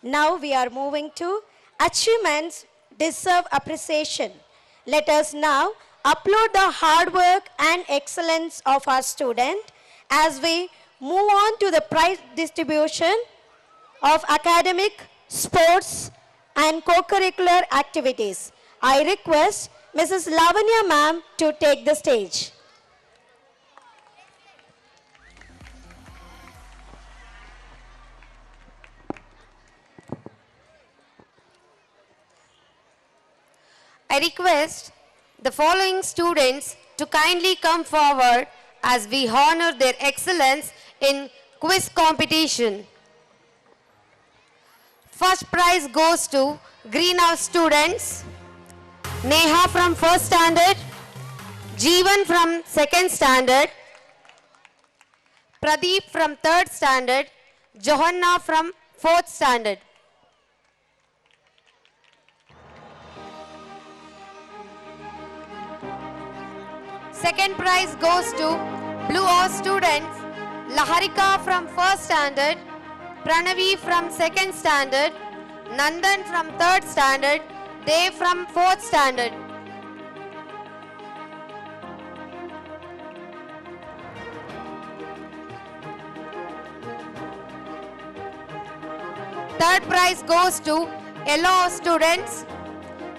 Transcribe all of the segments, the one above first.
Now we are moving to achievements deserve appreciation. Let us now upload the hard work and excellence of our student as we move on to the prize distribution of academic, sports and co-curricular activities. I request Mrs. Lavanya ma'am to take the stage. I request the following students to kindly come forward as we honor their excellence in quiz competition. First prize goes to Greenhouse students, Neha from 1st standard, Jeevan from 2nd standard, Pradeep from 3rd standard, Johanna from 4th standard. Second prize goes to Blue House students, Laharika from 1st standard, Pranavi from 2nd standard, Nandan from 3rd standard, Dev from 4th standard. Third prize goes to Yellow House students,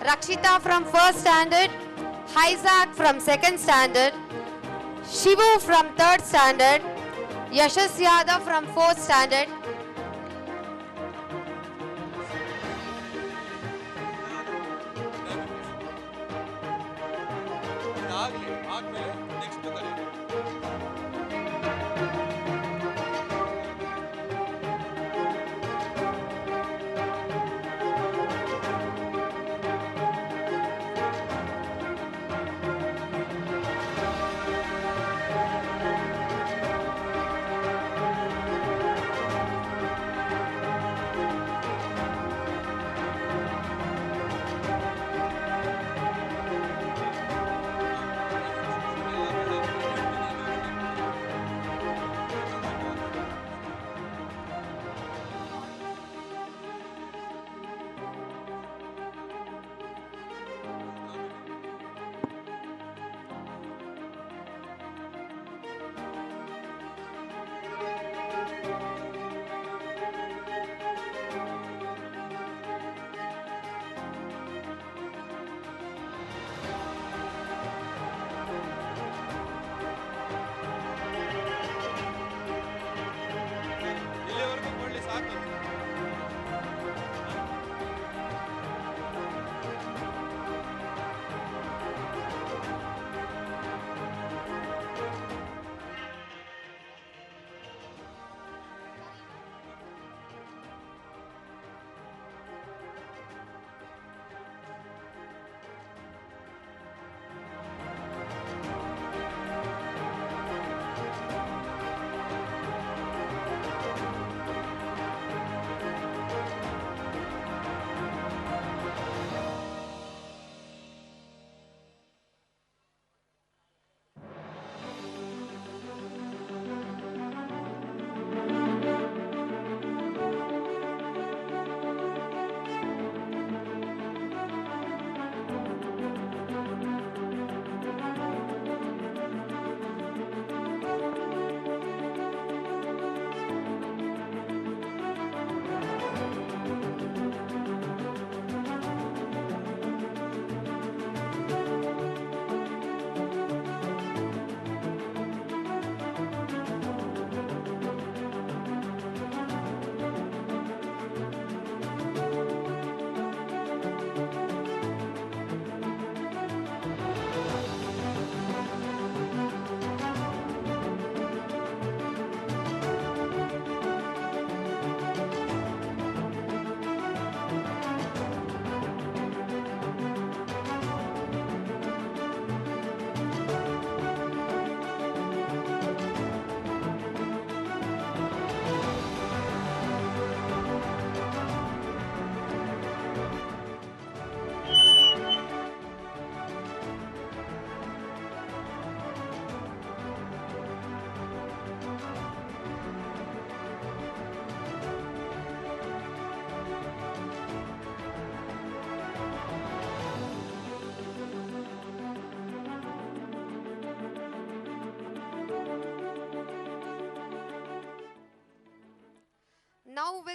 Rakshita from 1st standard, Isaac from 2nd standard, Shivu from 3rd standard, Yashas Yadav from 4th standard.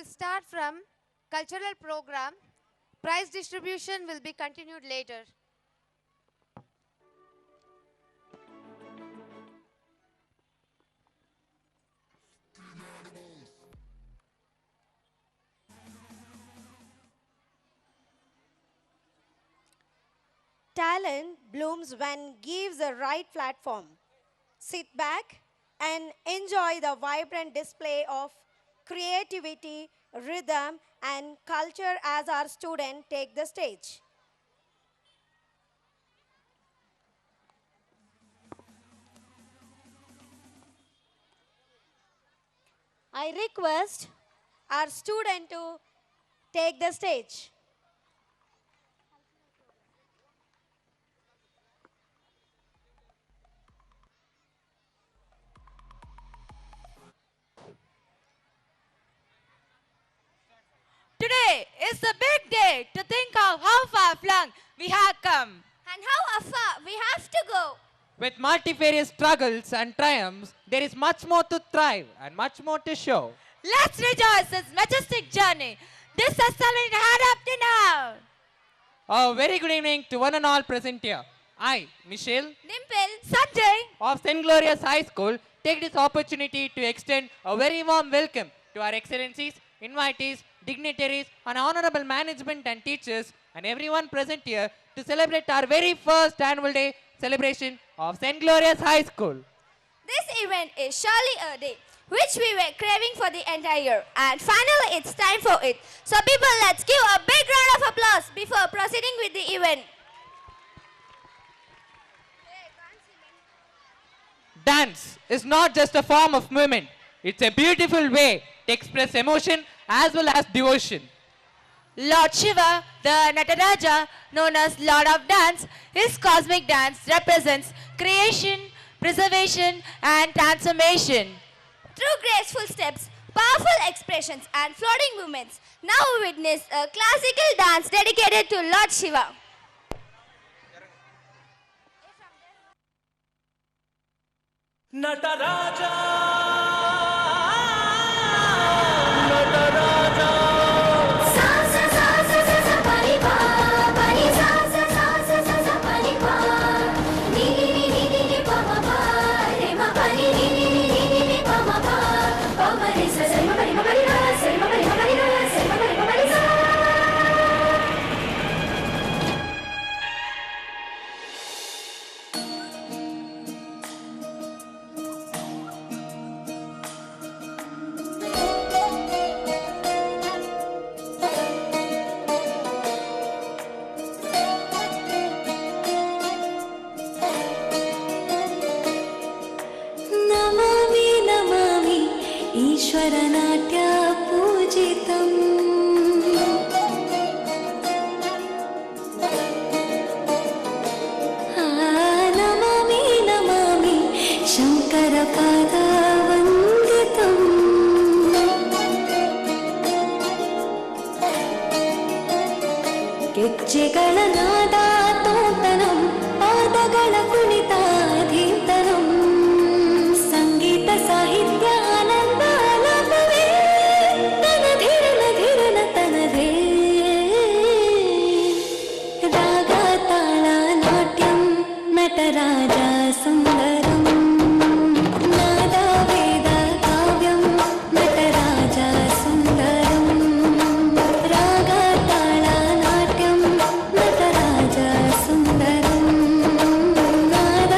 will start from cultural program. Prize distribution will be continued later. Talent blooms when gives the right platform. Sit back and enjoy the vibrant display of creativity, rhythm, and culture as our students take the stage. I request our student to take the stage. Today is the big day to think of how far flung we have come. And how far we have to go. With multifarious struggles and triumphs, there is much more to thrive and much more to show. Let's rejoice this majestic journey. This has something had up to now. A very good evening to one and all present here. I, Michelle, Dimple, Sanjay, of St. Gloria's High School, take this opportunity to extend a very warm welcome to our excellencies, invitees, dignitaries, and honorable management and teachers, and everyone present here to celebrate our very first annual day celebration of St. Gloria's High School. this event is surely a day which we were craving for the entire year. And finally, it's time for it. So people, let's give a big round of applause before proceeding with the event. Dance is not just a form of movement. It's a beautiful way to express emotion as well as devotion. Lord Shiva, the Nataraja, known as Lord of Dance, his cosmic dance represents creation, preservation, and transformation. Through graceful steps, powerful expressions, and floating movements, now we witness a classical dance dedicated to Lord Shiva. Namami Namami ईश्वरनाट्य पूजितम् Namami Namami शङ्करपादवन्दितम् ಗೆಜ್ಜೆಗಳ ನಾದ ತೋಂತನಂ ಪಾದಗಳ ಕುಣಿತಾಧೀಂತನಂ ಸಂಗೀತ ಸಾಹಿತ್ಯ ಆನಂದ ಆಲಾಪವೇ ತನಧಿರನ ಧಿರನ ತನದೇ ರಾಗ ತಾಳ ನಾಟ್ಯಂ ನಟರಾಜ ಸುಂದರಂ ನಾದ ವೇದ ಕಾವ್ಯಂ ನಟರಾಜ ಸುಂದರಂ ರಾಗ ತಾಳ ನಾಟ್ಯಂ ನಟರಾಜ ಸುಂದರಂ ನಾದ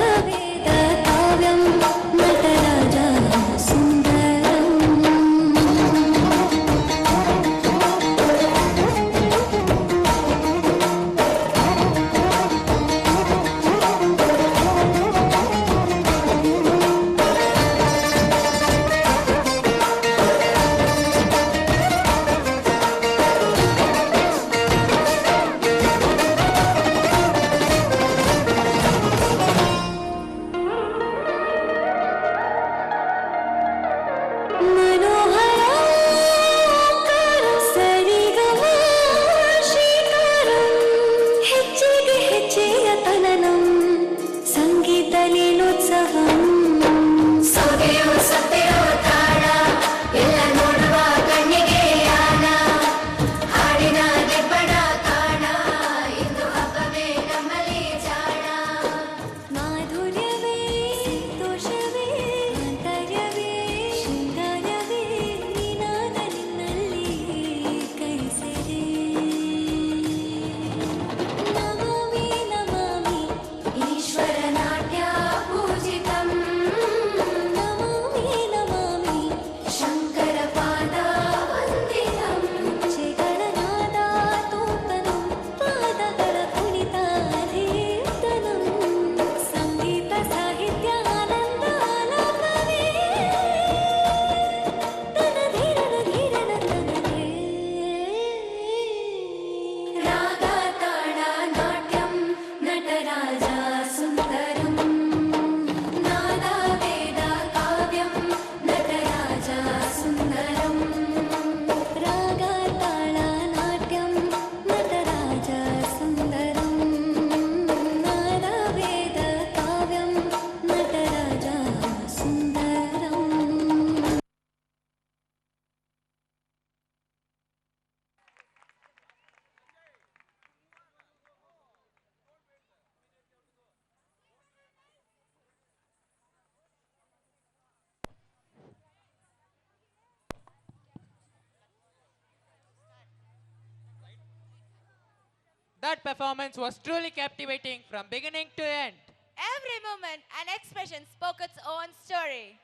That performance was truly captivating from beginning to end. Every moment and expression spoke its own story.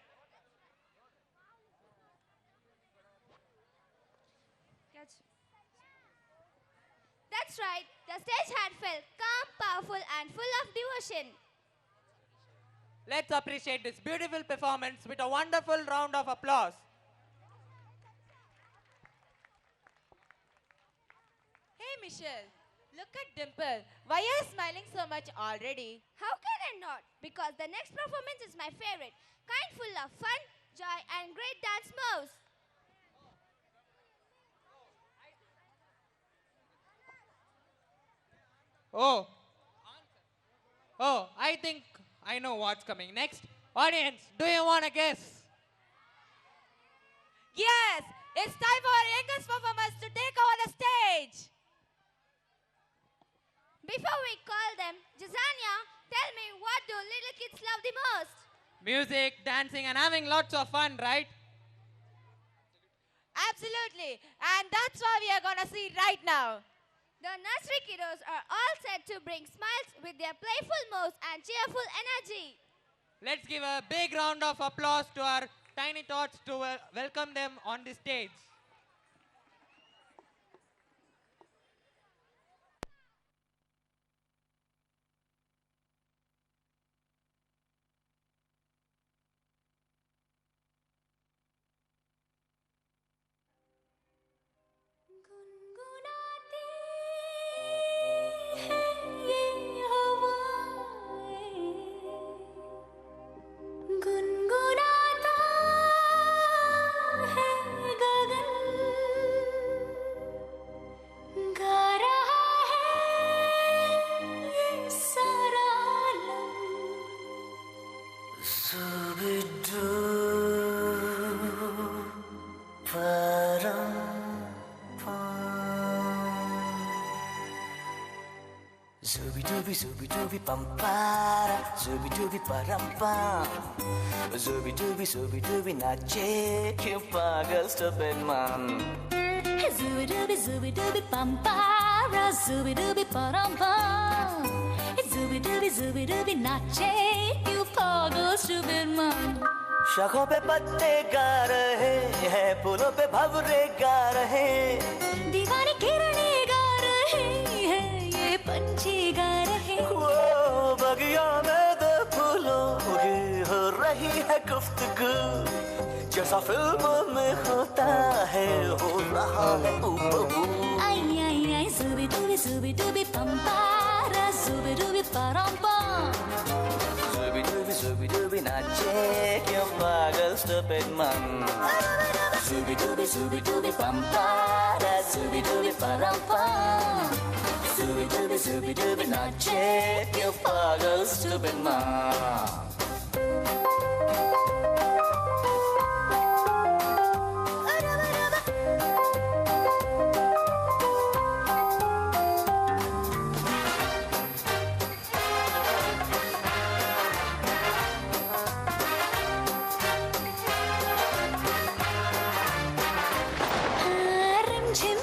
That's right. The stage had felt calm, powerful, and full of devotion. Let's appreciate this beautiful performance with a wonderful round of applause. Hey Michelle, look at Dimple. Why are you smiling so much already? How can I not? Because the next performance is my favorite. Kind full of fun, joy, and great dance moves. Oh, I think I know what's coming next. Audience, do you want to guess? Yes, it's time for our youngest performers to take over the stage. Before we call them, Jazania, tell me what do little kids love the most? Music, dancing, and having lots of fun, right? Absolutely, and that's what we are gonna see right now. The nursery kiddos are all set to bring smiles with their playful moves and cheerful energy. Let's give a big round of applause to our tiny tots to welcome them on the stage. गुनगुनाती है ये हवाएं, गुनगुनाता है गगन, गा रहा है ये सारा आलम। Zooby dooby zooby dooby bum para, zooby dooby param pam, zooby dooby nache क्यों पागल stupid man. Zooby dooby bum para, zooby dooby param pam, zooby dooby nache you pagal stupid man. शाखों पे पत्ते गा रहे हैं, फूलों पे भंवरे गा रहे, दीवानी किरणें गा रहे हैं, ये पंछी गा रहे। वो बगिया में दो फूलों की हो रही है गुफ्तगू, जैसा फिल्मों में होता है हो रहा है हूबहू। आई आई आई zooby dooby bum para, zooby dooby param pam. Zooby dooby nache क्यों पागल stupid man. Zooby dooby bum para, zooby dooby param pam, zooby dooby nache क्यों पागल stupid man.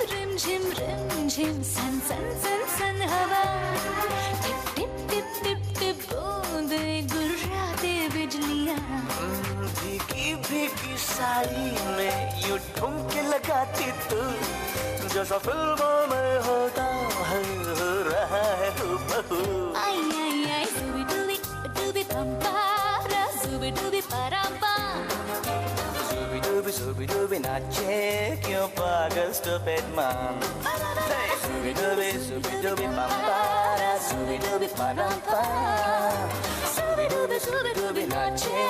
रिम झिम सन सन सन सन हवा, tip tip tip tip tip बूंदे गुर्राते बिजलियाँ। भीगी भीगी साड़ी में यूं ठुमके लगाती तू, जैसा फिल्मों में होता है हो रहा है हूबहू। आई आई आई zooby dooby bum para, zooby dooby param pam. Zooby dooby nache क्यों पागल stupid man. Zooby dooby bum para, zooby dooby param pam, zooby dooby nache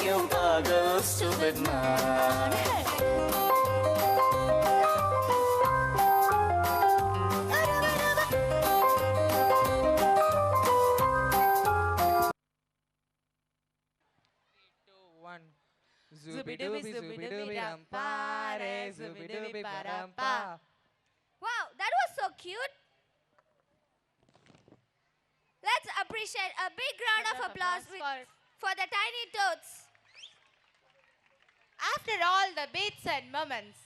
क्यों पागल stupid man. Zooby dooby rampare, zooby dooby parampa. Wow, that was so cute. Let's appreciate a big round of applause for the tiny tots. After all the beats and moments,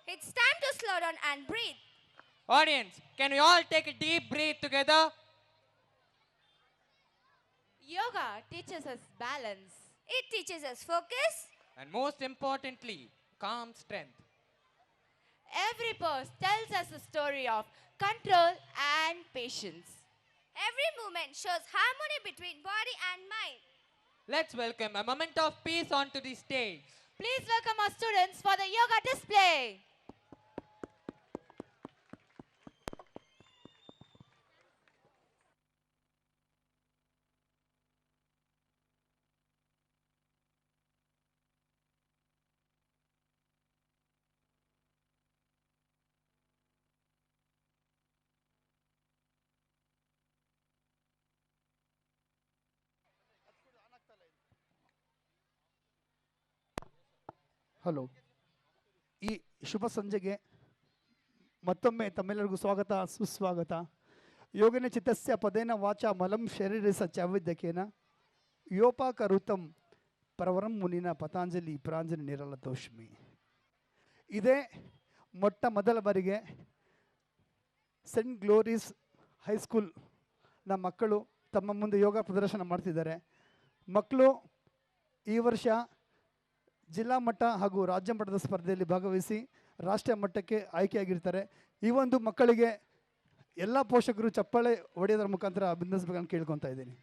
It's time to slow down and breathe. Audience, can we all take a deep breath together? Yoga teaches us balance. It teaches us focus. And most importantly, calm strength. Every pose tells us a story of control and patience. Every movement shows harmony between body and mind. Let's welcome a moment of peace onto the stage. Please welcome our students for the yoga display. Hello, ಈ ಶುಭ ಸಂಜೆಗೆ ಮತ್ತೊಮ್ಮೆ ತಮ್ಮೆಲ್ಲರಿಗೂ ಸ್ವಾಗತ ಸುಸ್ವಾಗತ. ಯೋಗನೆ ಚಿತ್ತಸ್ಯ ಪದೇನ ವಾಚ ಮಲಂ ಶರೀರಸ ಚಾವಿದ್ಯಕೇನ ಯೋಪಾಕರುತಂ ಪರವರಂ ಮುನಿನ ಪತಾಂಜಲಿ ಪ್ರಾಂಜಲಿ ನಿರಲತೋಷ್ಮಿ. ಇದೇ ಮೊಟ್ಟ ಮೊದಲ ಬಾರಿಗೆ ಸೆಂಟ್ ಗ್ಲೋರೀಸ್ ಹೈಸ್ಕೂಲ್ನ ಮಕ್ಕಳು ತಮ್ಮ ಮುಂದೆ ಯೋಗ ಪ್ರದರ್ಶನ ಮಾಡ್ತಿದ್ದಾರೆ. ಮಕ್ಕಳು ಈ ವರ್ಷ ಜಿಲ್ಲಾ ಮಟ್ಟ ಹಾಗೂ ರಾಜ್ಯ ಮಟ್ಟದ ಸ್ಪರ್ಧೆಯಲ್ಲಿ ಭಾಗವಹಿಸಿ ರಾಷ್ಟ್ರೀಯ ಮಟ್ಟಕ್ಕೆ ಆಯ್ಕೆಯಾಗಿರ್ತಾರೆ. ಈ ಒಂದು ಮಕ್ಕಳಿಗೆ ಎಲ್ಲ ಪೋಷಕರು ಚಪ್ಪಾಳೆ ಹೊಡೆಯೋದ್ರ ಮುಖಾಂತರ ಅಭಿನಂದಿಸಬೇಕಂತ ಕೇಳ್ಕೊತಾ ಇದ್ದೀನಿ.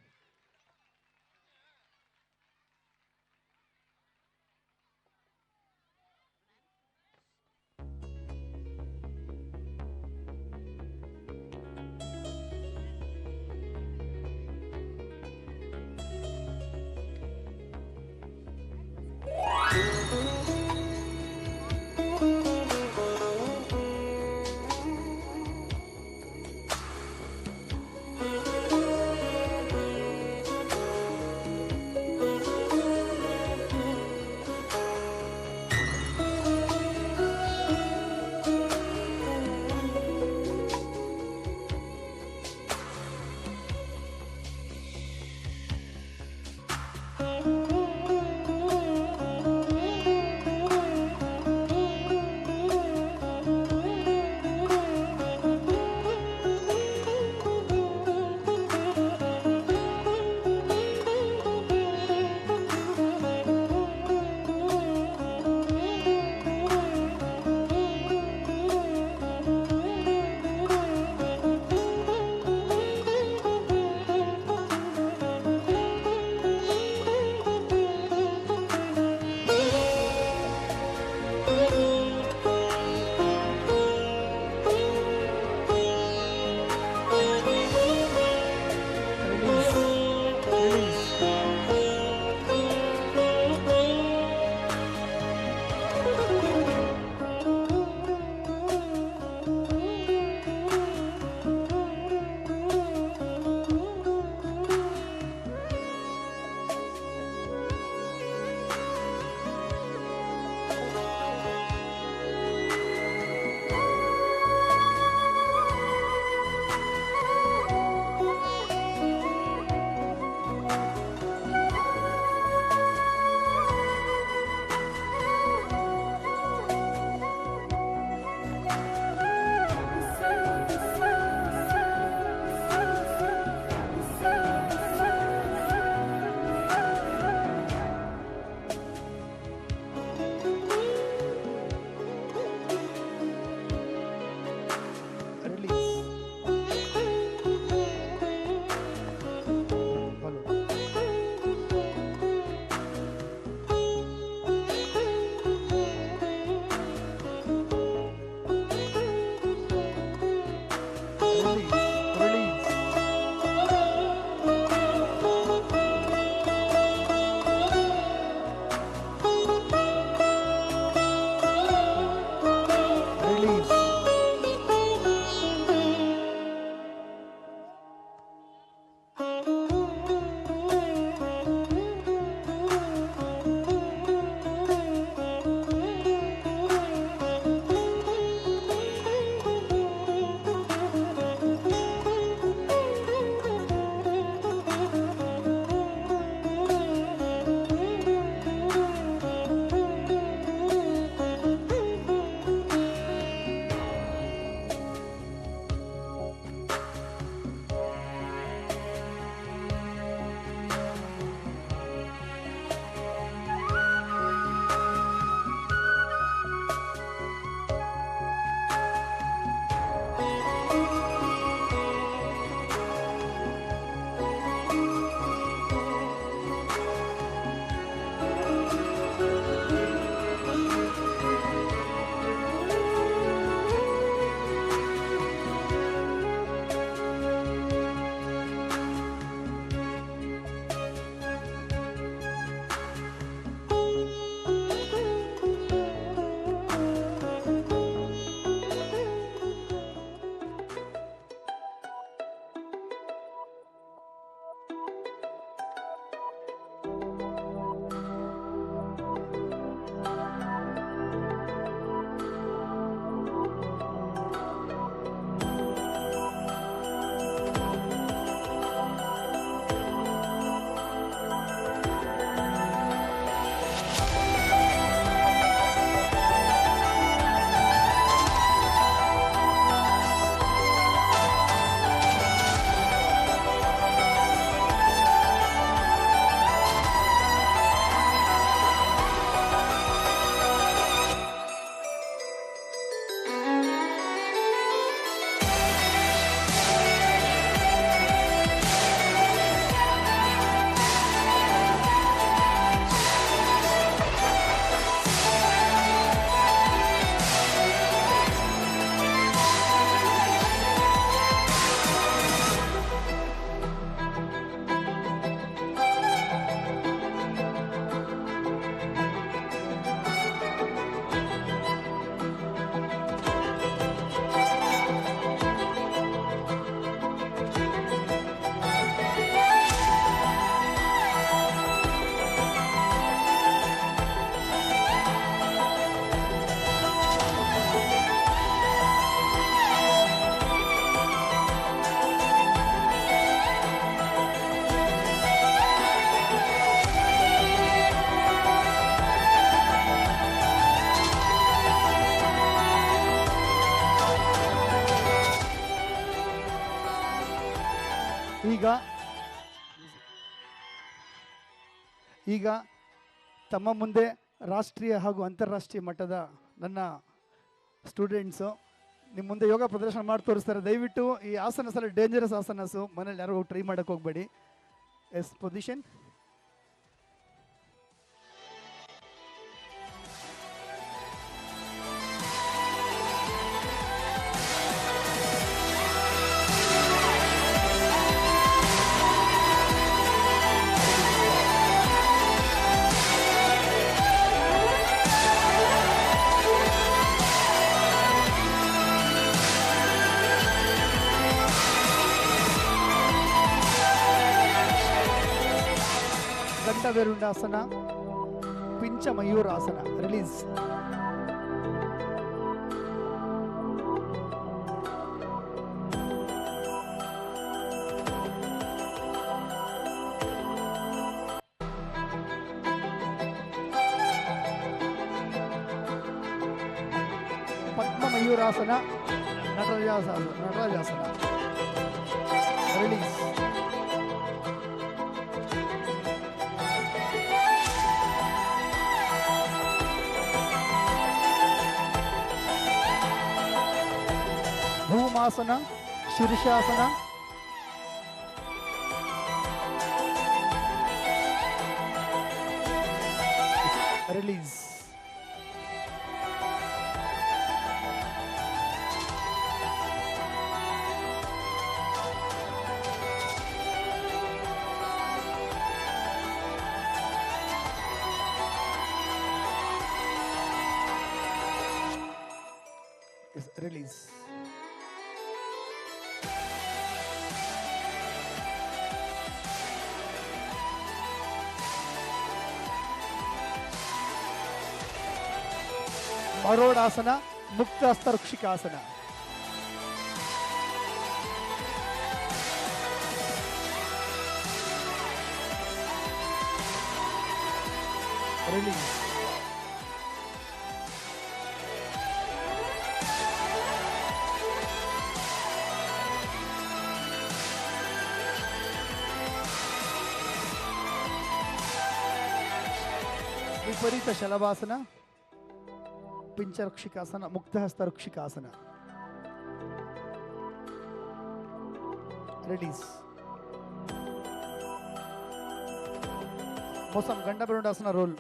ಈಗ ಈಗ ತಮ್ಮ ಮುಂದೆ ರಾಷ್ಟ್ರೀಯ ಹಾಗೂ ಅಂತಾರಾಷ್ಟ್ರೀಯ ಮಟ್ಟದ ನನ್ನ ಸ್ಟೂಡೆಂಟ್ಸು ನಿಮ್ಮ ಮುಂದೆ ಯೋಗ ಪ್ರದರ್ಶನ ಮಾಡಿ ತೋರಿಸ್ತಾರೆ. ದಯವಿಟ್ಟು ಈ ಆಸನಸ್ ಎಲ್ಲ ಡೇಂಜರಸ್ ಆಸನಸು, ಮನೇಲಿ ಯಾರು ಟ್ರೈ ಮಾಡೋಕ್ಕೆ ಹೋಗಬೇಡಿ. Yes position. ಗಂಡವೆರುಂಡಾಸನ, ಪಿಂಚ ಮಯೂರಾಸನ. ರಿಲೀಸ್. ಪದ್ಮ ಮಯೂರಾಸನ, ನಟರಾಜಾಸನ. ರಿಲೀಸ್. ಭೂಮಾಸನ, ಶೀರ್ಷಾಸನ. ರಿಲೀಸ್. ರಿಲೀಸ್. ಮರೋಡಾಸನ, ಮುಕ್ತಾಸ್ಥ ಋಕ್ಷಿಕಾಸನ. ರಿಲೀಸ್. ವಿಪರೀತ ಶಲಭಾಸನ, ಪಿಂಚರಕ್ಷಿಕಾಸನ, ಮುಕ್ತಹಸ್ತ ಋಕ್ಷಿಕಾಸನ. ರಿಲೀಸ್. ಮೋಸಂ ಗಂಡಬೆರುಂಡಾಸನ roll.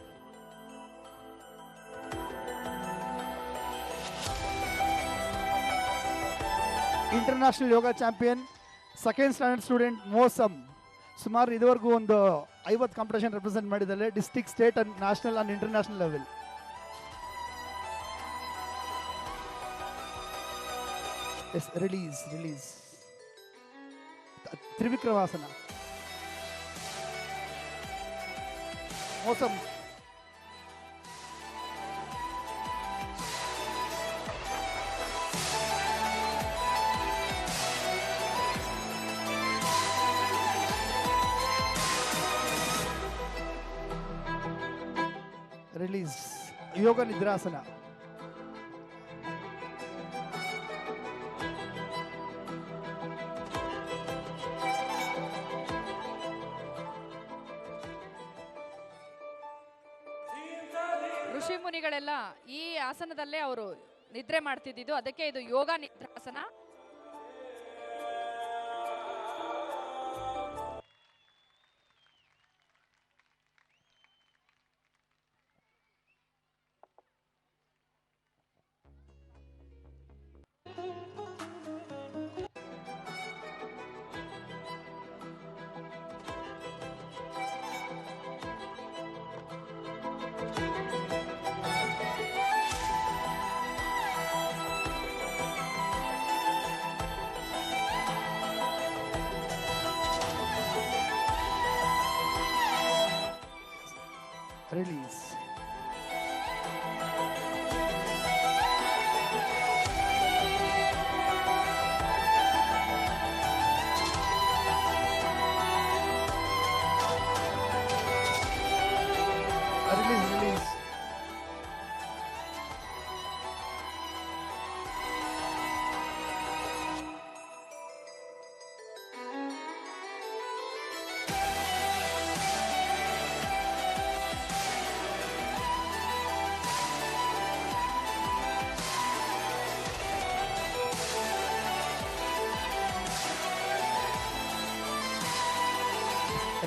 International yoga champion, second standard student Mosam. ಸುಮಾರು ಇದುವರೆಗೂ ಒಂದು 50 ಕಾಂಪಿಟೇಷನ್ ರೆಪ್ರೆಸೆಂಟ್ ಮಾಡಿದ್ದಾರೆ, district, state and national and international level. Yes release. Release. ತ್ರಿವಿಕ್ರಮಾಸನ. ಮೋಸಂ. ರಿಲೀಸ್. ಯೋಗ ನಿದ್ರಾಸನ. ಋಷಿ ಮುನಿಗಳೆಲ್ಲ ಈ ಆಸನದಲ್ಲೇ ಅವರು ನಿದ್ರೆ ಮಾಡ್ತಿದ್ದು, ಅದಕ್ಕೆ ಇದು ಯೋಗ ನಿದ್ರಾಸನ.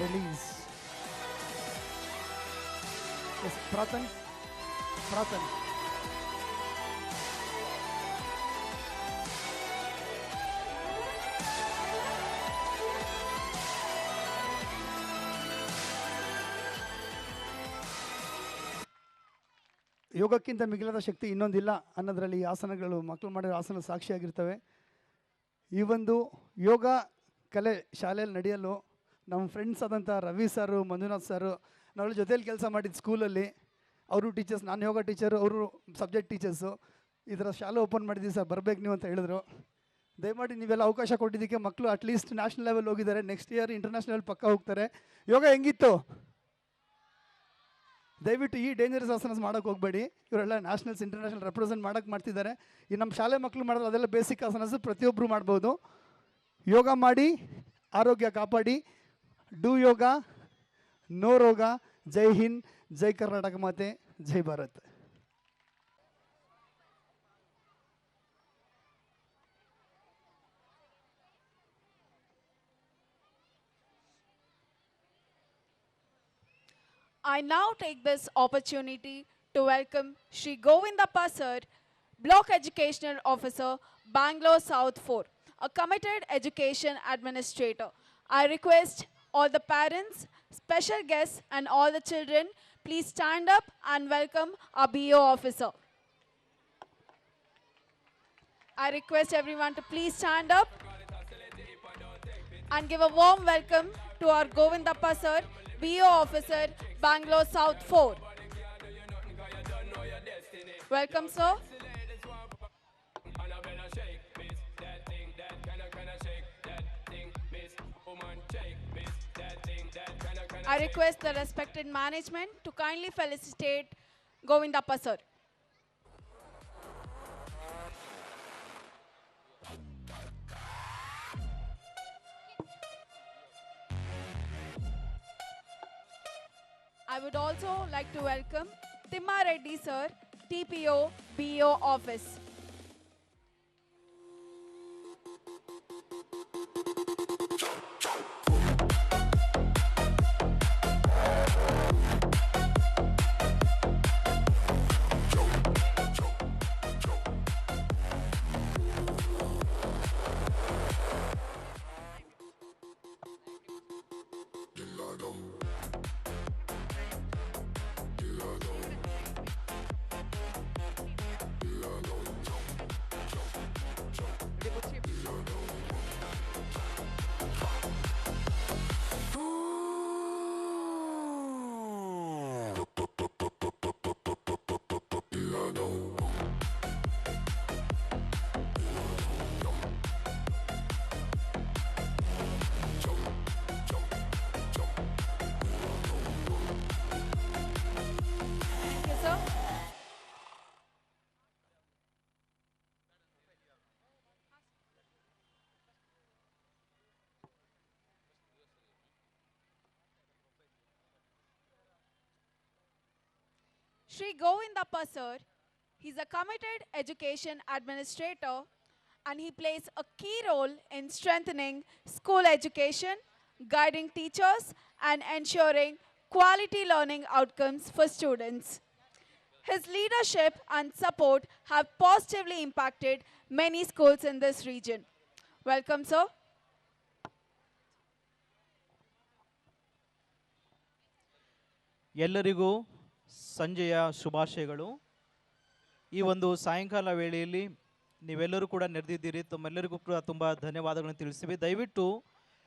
ರಿಲೀಸ್. ಎಸ್ ಪ್ರಾರ್ಥನ್ ಪ್ರಾರ್ಥನ್. ಯೋಗಕ್ಕಿಂತ ಮಿಗಿಲಾದ ಶಕ್ತಿ ಇನ್ನೊಂದಿಲ್ಲ ಅನ್ನೋದರಲ್ಲಿ ಈ ಆಸನಗಳು ಮಕ್ಕಳು ಮಾಡಿರೋ ಆಸನ ಸಾಕ್ಷಿಯಾಗಿರ್ತವೆ. ಈ ಒಂದು ಯೋಗ ಕಲೆ ಶಾಲೆಯಲ್ಲಿ ನಡೆಯಲು ನಮ್ಮ ಫ್ರೆಂಡ್ಸ್ ಆದಂಥ ರವಿ ಸರು, ಮಂಜುನಾಥ್ ಸರು, ನಾವೆಲ್ಲ ಜೊತೆಯಲ್ಲಿ ಕೆಲಸ ಮಾಡಿದ್ದು ಸ್ಕೂಲಲ್ಲಿ. ಅವರು ಟೀಚರ್ಸ್, ನಾನು ಯೋಗ ಟೀಚರು, ಅವರು ಸಬ್ಜೆಕ್ಟ್ ಟೀಚರ್ಸು. ಈ ಥರ ಶಾಲೆ ಓಪನ್ ಮಾಡಿದ್ದೀವಿ ಸರ್, ಬರಬೇಕು ನೀವು ಅಂತ ಹೇಳಿದ್ರು. ದಯಮಾಡಿ ನೀವೆಲ್ಲ ಅವಕಾಶ ಕೊಟ್ಟಿದ್ದಕ್ಕೆ ಮಕ್ಕಳು ಅಟ್ಲೀಸ್ಟ್ ನ್ಯಾಷನಲ್ ಲೆವೆಲ್ ಹೋಗಿದ್ದಾರೆ, ನೆಕ್ಸ್ಟ್ ಇಯರ್ ಇಂಟರ್ನ್ಯಾಷನಲ್ ಲೆವೆಲ್ ಪಕ್ಕ ಹೋಗ್ತಾರೆ. ಯೋಗ ಹೆಂಗಿತ್ತು? ದಯವಿಟ್ಟು ಈ ಡೇಂಜರಸ್ ಆಸನಸ್ ಮಾಡೋಕ್ಕೆ ಹೋಗಬೇಡಿ. ಇವರೆಲ್ಲ ನ್ಯಾಷನಲ್ಸ್ ಇಂಟರ್ನ್ಯಾಷನಲ್ ರೆಪ್ರೆಸೆಂಟ್ ಮಾಡೋಕ್ಕೆ ಮಾಡ್ತಿದ್ದಾರೆ. ಈ ನಮ್ಮ ಶಾಲೆ ಮಕ್ಕಳು ಮಾಡಿದ್ರೆ ಅದೆಲ್ಲ ಬೇಸಿಕ್ ಆಸನಸ್ ಪ್ರತಿಯೊಬ್ಬರು ಮಾಡ್ಬೋದು. ಯೋಗ ಮಾಡಿ ಆರೋಗ್ಯ ಕಾಪಾಡಿ. ಡೂ ಯೋಗ, ನೋ ರೋಗ. ಜೈ ಹಿಂದ್, ಜೈ ಕರ್ನಾಟಕ ಮಾತೆ, ಜೈ Bharat. I now take this opportunity to welcome Shri Govindappa Sir, Block Educational Officer, Bangalore South 4, a committed education administrator. I request all the parents, special guests and all the children, please stand up and welcome our BO officer. I request everyone to please stand up and give a warm welcome to our Govindappa Sir, BO officer, Bangalore South 4. Welcome, sir. I request the respected management to kindly felicitate Govindappa sir. I would also like to welcome Timma Reddy sir, TPO, BO office. Shri Govindappa sir, he's a committed education administrator and he plays a key role in strengthening school education, guiding teachers and ensuring quality learning outcomes for students. His leadership and support have positively impacted many schools in this region. Welcome, sir. ಎಲ್ಲರಿಗೂ ಸಂಜೆಯ ಶುಭಾಶಯಗಳು. ಈ ಒಂದು ಸಾಯಂಕಾಲ ವೇಳೆಯಲ್ಲಿ ನೀವೆಲ್ಲರೂ ಕೂಡ ನೆರೆದಿದ್ದೀರಿ. ತಮ್ಮೆಲ್ಲರಿಗೂ ಕೂಡ ತುಂಬ ಧನ್ಯವಾದಗಳನ್ನು ತಿಳಿಸ್ತೀವಿ. ದಯವಿಟ್ಟು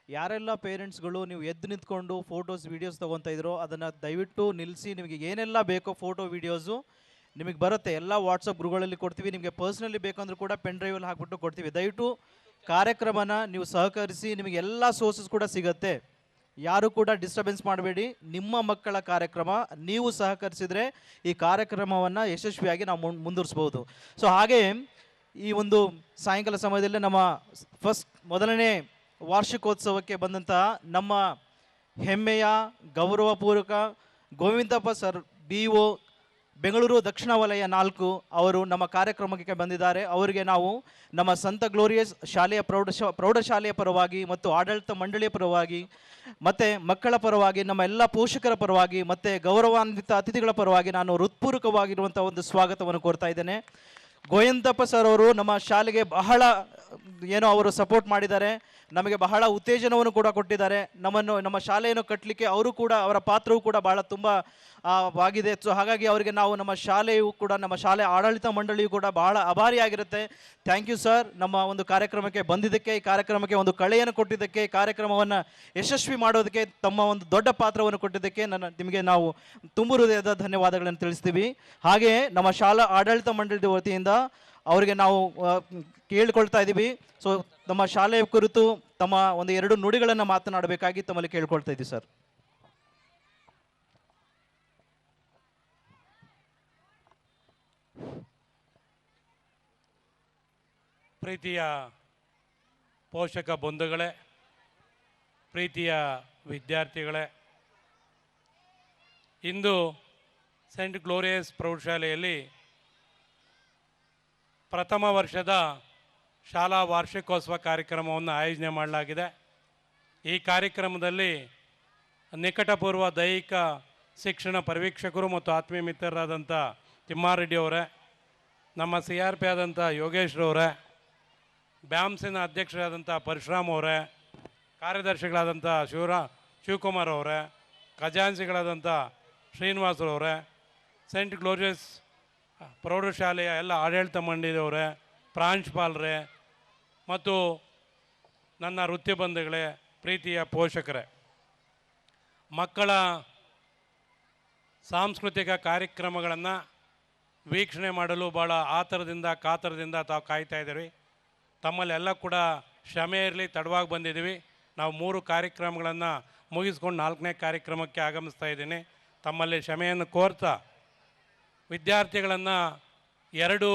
ಯಾರೆಲ್ಲ ಪೇರೆಂಟ್ಸ್ಗಳು ನೀವು ಎದ್ದು ನಿಂತ್ಕೊಂಡು ಫೋಟೋಸ್ ವೀಡಿಯೋಸ್ ತೊಗೊತಾ ಇದ್ರೋ ಅದನ್ನು ದಯವಿಟ್ಟು ನಿಲ್ಲಿಸಿ. ನಿಮಗೆ ಏನೆಲ್ಲ ಬೇಕೋ ಫೋಟೋ ವೀಡಿಯೋಸು ನಿಮಗೆ ಬರುತ್ತೆ, ಎಲ್ಲ ವಾಟ್ಸಪ್ ಗ್ರೂಪ್ಗಳಲ್ಲಿ ಕೊಡ್ತೀವಿ. ನಿಮಗೆ ಪರ್ಸ್ನಲಿ ಬೇಕಂದ್ರೂ ಕೂಡ ಪೆನ್ ಡ್ರೈವಲ್ಲಿ ಹಾಕ್ಬಿಟ್ಟು ಕೊಡ್ತೀವಿ. ದಯವಿಟ್ಟು ಕಾರ್ಯಕ್ರಮನ ನೀವು ಸಹಕರಿಸಿ. ನಿಮಗೆ ಎಲ್ಲ ಸೋರ್ಸಸ್ ಕೂಡ ಸಿಗುತ್ತೆ. ಯಾರು ಕೂಡ ಡಿಸ್ಟರ್ಬೆನ್ಸ್ ಮಾಡಬೇಡಿ. ನಿಮ್ಮ ಮಕ್ಕಳ ಕಾರ್ಯಕ್ರಮ, ನೀವು ಸಹಕರಿಸಿದರೆ ಈ ಕಾರ್ಯಕ್ರಮವನ್ನು ಯಶಸ್ವಿಯಾಗಿ ನಾವು ಮುಂದುವರಿಸ್ಬೋದು. ಸೊ ಹಾಗೆ ಈ ಒಂದು ಸಾಯಂಕಾಲ ಸಮಯದಲ್ಲಿ ನಮ್ಮ ಮೊದಲನೇ ವಾರ್ಷಿಕೋತ್ಸವಕ್ಕೆ ಬಂದಂತಹ ನಮ್ಮ ಹೆಮ್ಮೆಯ ಗೌರವಪೂರ್ವಕ ಗೋವಿಂದಪ್ಪ ಸರ್ BO ಬೆಂಗಳೂರು ದಕ್ಷಿಣ ವಲಯ 4 ಅವರು ನಮ್ಮ ಕಾರ್ಯಕ್ರಮಕ್ಕೆ ಬಂದಿದ್ದಾರೆ. ಅವರಿಗೆ ನಾವು ನಮ್ಮ ಸಂತ ಗ್ಲೋರಿಯಸ್ ಶಾಲೆಯ ಪ್ರೌಢಶಾಲೆಯ ಪರವಾಗಿ ಮತ್ತು ಆಡಳಿತ ಮಂಡಳಿಯ ಪರವಾಗಿ ಮತ್ತು ಮಕ್ಕಳ ಪರವಾಗಿ, ನಮ್ಮ ಎಲ್ಲ ಪೋಷಕರ ಪರವಾಗಿ ಮತ್ತು ಗೌರವಾನ್ವಿತ ಅತಿಥಿಗಳ ಪರವಾಗಿ ನಾನು ಹೃತ್ಪೂರ್ವಕವಾಗಿರುವಂಥ ಒಂದು ಸ್ವಾಗತವನ್ನು ಕೋರ್ತಾ ಇದ್ದೇನೆ. ಗೋವಿಂದಪ್ಪ ಸರ್ ಅವರು ನಮ್ಮ ಶಾಲೆಗೆ ಬಹಳ ಅವರು ಸಪೋರ್ಟ್ ಮಾಡಿದ್ದಾರೆ, ನಮಗೆ ಬಹಳ ಉತ್ತೇಜನವನ್ನು ಕೂಡ ಕೊಟ್ಟಿದ್ದಾರೆ. ನಮ್ಮ ಶಾಲೆಯನ್ನು ಕಟ್ಟಲಿಕ್ಕೆ ಅವರು ಕೂಡ, ಅವರ ಪಾತ್ರವೂ ಕೂಡ ಬಹಳ ತುಂಬ ಆಗಿದೆ. ಸೊ ಹಾಗಾಗಿ ಅವರಿಗೆ ನಾವು ನಮ್ಮ ಶಾಲೆಯೂ ಕೂಡ, ನಮ್ಮ ಶಾಲೆ ಆಡಳಿತ ಮಂಡಳಿಯೂ ಕೂಡ ಬಹಳ ಆಭಾರಿಯಾಗಿರುತ್ತೆ. ಥ್ಯಾಂಕ್ ಯು ಸರ್, ನಮ್ಮ ಒಂದು ಕಾರ್ಯಕ್ರಮಕ್ಕೆ ಬಂದಿದ್ದಕ್ಕೆ, ಈ ಕಾರ್ಯಕ್ರಮಕ್ಕೆ ಒಂದು ಕಳೆಯನ್ನು ಕೊಟ್ಟಿದ್ದಕ್ಕೆ, ಕಾರ್ಯಕ್ರಮವನ್ನು ಯಶಸ್ವಿ ಮಾಡೋದಕ್ಕೆ ತಮ್ಮ ಒಂದು ದೊಡ್ಡ ಪಾತ್ರವನ್ನು ಕೊಟ್ಟಿದ್ದಕ್ಕೆ ನಿಮಗೆ ನಾವು ತುಂಬು ಹೃದಯದ ಧನ್ಯವಾದಗಳನ್ನು ತಿಳಿಸ್ತೀವಿ. ಹಾಗೆಯೇ ನಮ್ಮ ಶಾಲಾ ಆಡಳಿತ ಮಂಡಳಿಯ ವತಿಯಿಂದ ಅವರಿಗೆ ನಾವು ಕೇಳ್ಕೊಳ್ತಾ ಇದ್ದೀವಿ. ಸೊ ನಮ್ಮ ಶಾಲೆಯ ಕುರಿತು ತಮ್ಮ ಒಂದು 2 ನುಡಿಗಳನ್ನು ಮಾತನಾಡಬೇಕಾಗಿ ತಮ್ಮಲ್ಲಿ ಕೇಳ್ಕೊಳ್ತಾ ಇದ್ದೀವಿ ಸರ್. ಪ್ರೀತಿಯ ಪೋಷಕ ಬಂಧುಗಳೇ, ಪ್ರೀತಿಯ ವಿದ್ಯಾರ್ಥಿಗಳೇ, ಇಂದು ಸೆಂಟ್ ಗ್ಲೋರಿಯಸ್ ಪ್ರೌಢಶಾಲೆಯಲ್ಲಿ ಪ್ರಥಮ ವರ್ಷದ ಶಾಲಾ ವಾರ್ಷಿಕೋತ್ಸವ ಕಾರ್ಯಕ್ರಮವನ್ನು ಆಯೋಜನೆ ಮಾಡಲಾಗಿದೆ. ಈ ಕಾರ್ಯಕ್ರಮದಲ್ಲಿ ನಿಕಟಪೂರ್ವ ದೈಹಿಕ ಶಿಕ್ಷಣ ಪರಿವೀಕ್ಷಕರು ಮತ್ತು ಆತ್ಮೀಯ ಮಿತ್ರರಾದಂಥ ತಿಮ್ಮಾರೆಡ್ಡಿ ಅವರೇ, ನಮ್ಮ CRP ಆದಂಥ ಯೋಗೇಶ್ರವರೇ, ಬ್ಯಾಮ್ಸಿನ ಅಧ್ಯಕ್ಷರಾದಂಥ ಪರಶುರಾಮ್ ಅವರೇ, ಕಾರ್ಯದರ್ಶಿಗಳಾದಂಥ ಶಿವಕುಮಾರ್ ಅವರೇ, ಖಜಾನ್ಸಿಗಳಾದಂಥ ಶ್ರೀನಿವಾಸರವರೇ, ಸೆಂಟ್ ಗ್ಲೋರಿಯಸ್ ಪ್ರೌಢಶಾಲೆಯ ಎಲ್ಲ ಆಡಳಿತ ಮಂಡಳಿಯವರೇ, ಪ್ರಾಂಶುಪಾಲರೇ ಮತ್ತು ನನ್ನ ವೃತ್ತಿ ಬಂಧುಗಳೇ, ಪ್ರೀತಿಯ ಪೋಷಕರೇ, ಮಕ್ಕಳ ಸಾಂಸ್ಕೃತಿಕ ಕಾರ್ಯಕ್ರಮಗಳನ್ನು ವೀಕ್ಷಣೆ ಮಾಡಲು ಭಾಳ ಆತರದಿಂದ ಕಾತರದಿಂದ ತಾವು ಕಾಯ್ತಾ ಇದ್ದೀವಿ. ತಮ್ಮಲ್ಲೆಲ್ಲ ಕೂಡ ಕ್ಷಮೆ ಇರಲಿ, ತಡವಾಗಿ ಬಂದಿದ್ದೀವಿ. ನಾವು 3 ಕಾರ್ಯಕ್ರಮಗಳನ್ನು ಮುಗಿಸ್ಕೊಂಡು 4ನೇ ಕಾರ್ಯಕ್ರಮಕ್ಕೆ ಆಗಮಿಸ್ತಾ ಇದ್ದೀನಿ. ತಮ್ಮಲ್ಲಿ ಕ್ಷಮೆಯನ್ನು ಕೋರ್ತಾ, ವಿದ್ಯಾರ್ಥಿಗಳನ್ನು 2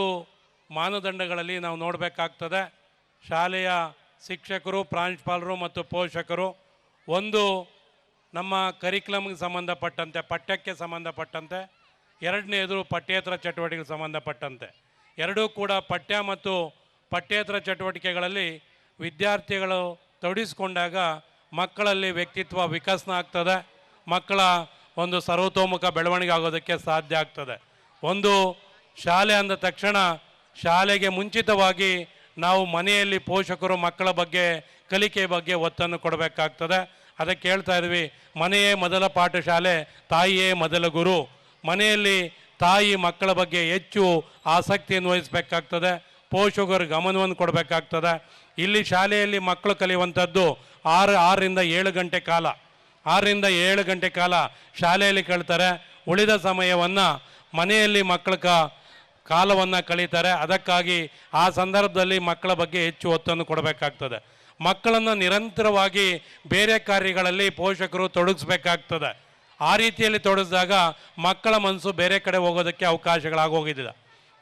ಮಾನದಂಡಗಳಲ್ಲಿ ನಾವು ನೋಡಬೇಕಾಗ್ತದೆ. ಶಾಲೆಯ ಶಿಕ್ಷಕರು, ಪ್ರಾಂಶುಪಾಲರು ಮತ್ತು ಪೋಷಕರು. ಒಂದು ನಮ್ಮ ಕರಿಕ್ಯುಲಮ್ಗೆ ಸಂಬಂಧಪಟ್ಟಂತೆ, ಪಠ್ಯಕ್ಕೆ ಸಂಬಂಧಪಟ್ಟಂತೆ. 2ನೇದು ಪಠ್ಯೇತರ ಚಟುವಟಿಕೆಗೆ ಸಂಬಂಧಪಟ್ಟಂತೆ. ಎರಡೂ ಕೂಡ ಪಠ್ಯ ಮತ್ತು ಪಠ್ಯೇತರ ಚಟುವಟಿಕೆಗಳಲ್ಲಿ ವಿದ್ಯಾರ್ಥಿಗಳು ತೊಡಗಿಸ್ಕೊಂಡಾಗ ಮಕ್ಕಳಲ್ಲಿ ವ್ಯಕ್ತಿತ್ವ ವಿಕಸನ ಆಗ್ತದೆ, ಮಕ್ಕಳ ಒಂದು ಸರ್ವತೋಮುಖ ಬೆಳವಣಿಗೆ ಆಗೋದಕ್ಕೆ ಸಾಧ್ಯ ಆಗ್ತದೆ. ಒಂದು ಶಾಲೆ ಅಂದ ತಕ್ಷಣ ಶಾಲೆಗೆ ಮುಂಚಿತವಾಗಿ ನಾವು ಮನೆಯಲ್ಲಿ ಪೋಷಕರು ಮಕ್ಕಳ ಬಗ್ಗೆ, ಕಲಿಕೆ ಬಗ್ಗೆ ಒತ್ತನ್ನು ಕೊಡಬೇಕಾಗ್ತದೆ. ಅದಕ್ಕೆ ಹೇಳ್ತಾ ಇದ್ವಿ, ಮನೆಯೇ ಮೊದಲ ಪಾಠಶಾಲೆ, ತಾಯಿಯೇ ಮೊದಲ ಗುರು. ಮನೆಯಲ್ಲಿ ತಾಯಿ ಮಕ್ಕಳ ಬಗ್ಗೆ ಹೆಚ್ಚು ಆಸಕ್ತಿಯನ್ನು ವಹಿಸಬೇಕಾಗ್ತದೆ, ಪೋಷಕರು ಗಮನವನ್ನು ಕೊಡಬೇಕಾಗ್ತದೆ. ಇಲ್ಲಿ ಶಾಲೆಯಲ್ಲಿ ಮಕ್ಕಳು ಕಲಿಯುವಂಥದ್ದು 6ರಿಂದ 7 ಗಂಟೆ ಕಾಲ, 6ರಿಂದ 7 ಗಂಟೆ ಕಾಲ ಶಾಲೆಯಲ್ಲಿ ಕಳೀತಾರೆ. ಉಳಿದ ಸಮಯವನ್ನು ಮನೆಯಲ್ಲಿ ಮಕ್ಕಳ ಕಾಲವನ್ನು ಕಳೀತಾರೆ. ಅದಕ್ಕಾಗಿ ಆ ಸಂದರ್ಭದಲ್ಲಿ ಮಕ್ಕಳ ಬಗ್ಗೆ ಹೆಚ್ಚು ಒತ್ತನ್ನು ಕೊಡಬೇಕಾಗ್ತದೆ. ಮಕ್ಕಳನ್ನು ನಿರಂತರವಾಗಿ ಬೇರೆ ಕಾರ್ಯಗಳಲ್ಲಿ ಪೋಷಕರು ತೊಡಗಿಸ್ಬೇಕಾಗ್ತದೆ. ಆ ರೀತಿಯಲ್ಲಿ ತೊಡಗಿಸಿದಾಗ ಮಕ್ಕಳ ಮನಸ್ಸು ಬೇರೆ ಕಡೆ ಹೋಗೋದಕ್ಕೆ ಅವಕಾಶಗಳಾಗೋಗಿದ್ದಿಲ್ಲ.